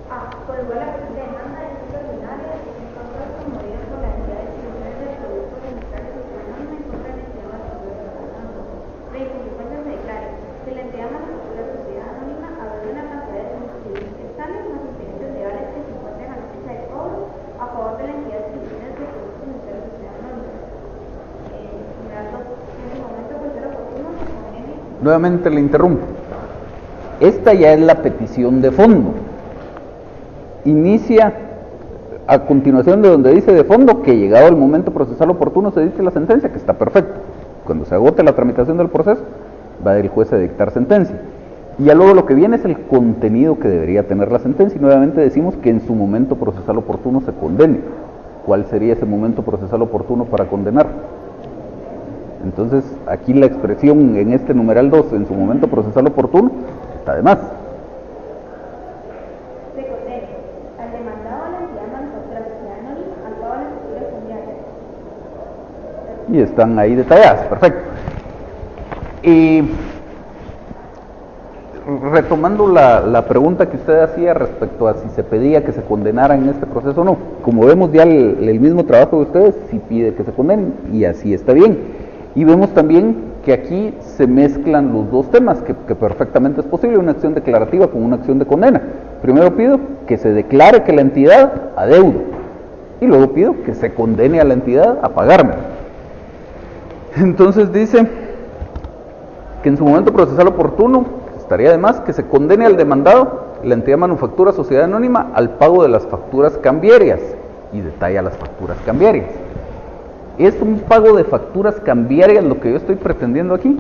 Speaker 3: A. Por igual la presente demanda de tipo ordinario en contra de promovida por la entidad de distribuciones del producto alimentario de la nómina en contra de la entidad manufactura de la nómina. De en consecuencia se declara que la entidad manufactura de la sociedad anónima habrá una cantidad de contribuyentes externos más intereses legales que se encuentren a la fecha de cobro a favor de la entidad de distribuciones del producto alimentario de la sociedad anónima.
Speaker 1: Nuevamente le interrumpo. Esta ya es la petición de fondo. Inicia a continuación de donde dice de fondo que llegado el momento procesal oportuno se dicte la sentencia, que está perfecto. Cuando se agote la tramitación del proceso, va el juez a dictar sentencia. Y ya luego lo que viene es el contenido que debería tener la sentencia, y nuevamente decimos que en su momento procesal oportuno se condene. ¿Cuál sería ese momento procesal oportuno para condenar? Entonces, aquí la expresión en este numeral 2, en su momento procesal oportuno, está de más.
Speaker 3: Se condena al demandado, a la entidad manufacturera, sociedad anónima, al pago de las facturas cambiarias.
Speaker 1: Y están ahí detalladas, perfecto. Y retomando la pregunta que usted hacía respecto a si se pedía que se condenara en este proceso o no, como vemos ya el mismo trabajo de ustedes, sí pide que se condenen, y así está bien. Y vemos también que aquí se mezclan los dos temas, que perfectamente es posible, una acción declarativa con una acción de condena. Primero pido que se declare que la entidad adeuda, y luego pido que se condene a la entidad a pagarme. Entonces dice que en su momento procesal oportuno, estaría de más que se condene al demandado, la entidad manufactura sociedad anónima, al pago de las facturas cambiarias, y detalla las facturas cambiarias. ¿Es un pago de facturas cambiarias lo que yo estoy pretendiendo aquí?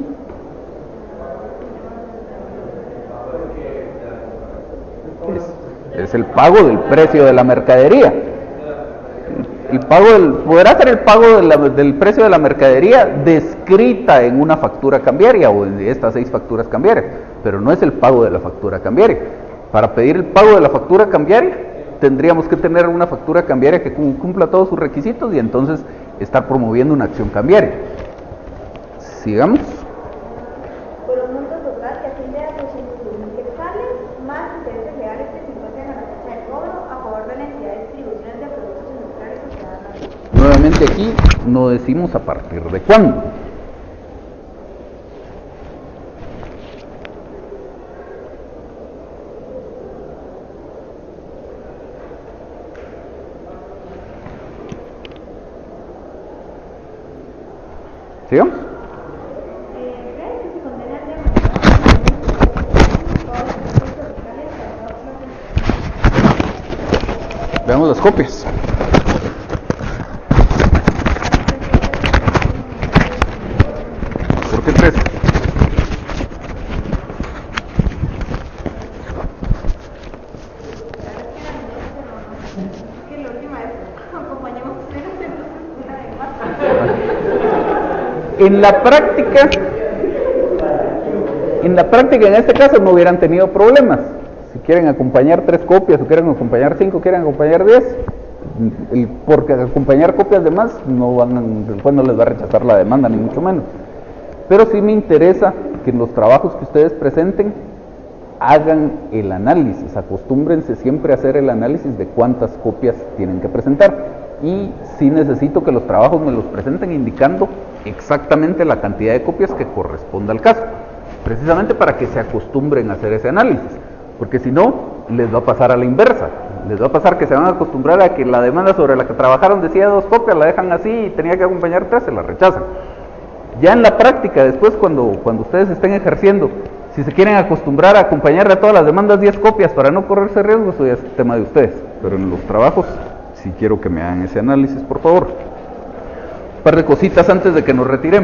Speaker 1: Es el pago del precio de la mercadería. Podrá ser el pago del precio de la mercadería descrita en una factura cambiaria o en estas 6 facturas cambiarias, pero no es el pago de la factura cambiaria. Para pedir el pago de la factura cambiaria tendríamos que tener una factura cambiaria que cumpla todos sus requisitos y entonces estar promoviendo una acción cambiaria. Sigamos.
Speaker 3: Por un monto total que asciende a 200.000 quetzales, más intereses legales que se encuentran a la fecha de cobro a favor de la entidad de distribuciones de productos industriales o ciudadanos.
Speaker 1: Nuevamente aquí no decimos a partir de cuándo. ¿Sigamos?
Speaker 3: Que se condena al demandado todos los productos fiscales a
Speaker 1: Veamos las copias. ¿Por qué 3?
Speaker 3: que la última vez acompañamos ustedes en una de más.
Speaker 1: En la práctica en este caso no hubieran tenido problemas. Si quieren acompañar 3 copias o quieren acompañar 5, quieren acompañar 10, porque acompañar copias de más después no les va a rechazar la demanda ni mucho menos. Pero sí me interesa que en los trabajos que ustedes presenten hagan el análisis, acostúmbrense siempre a hacer el análisis de cuántas copias tienen que presentar, y sí necesito que los trabajos me los presenten indicando exactamente la cantidad de copias que corresponda al caso, precisamente para que se acostumbren a hacer ese análisis, porque si no, les va a pasar a la inversa, les va a pasar que se van a acostumbrar a que la demanda sobre la que trabajaron decía 2 copias, la dejan así y tenía que acompañar 3, se la rechazan. Ya en la práctica, después cuando ustedes estén ejerciendo, si se quieren acostumbrar a acompañarle a todas las demandas 10 copias para no correrse riesgo, eso ya es tema de ustedes, pero en los trabajos sí quiero que me hagan ese análisis, por favor. Un par de cositas antes de que nos retiremos.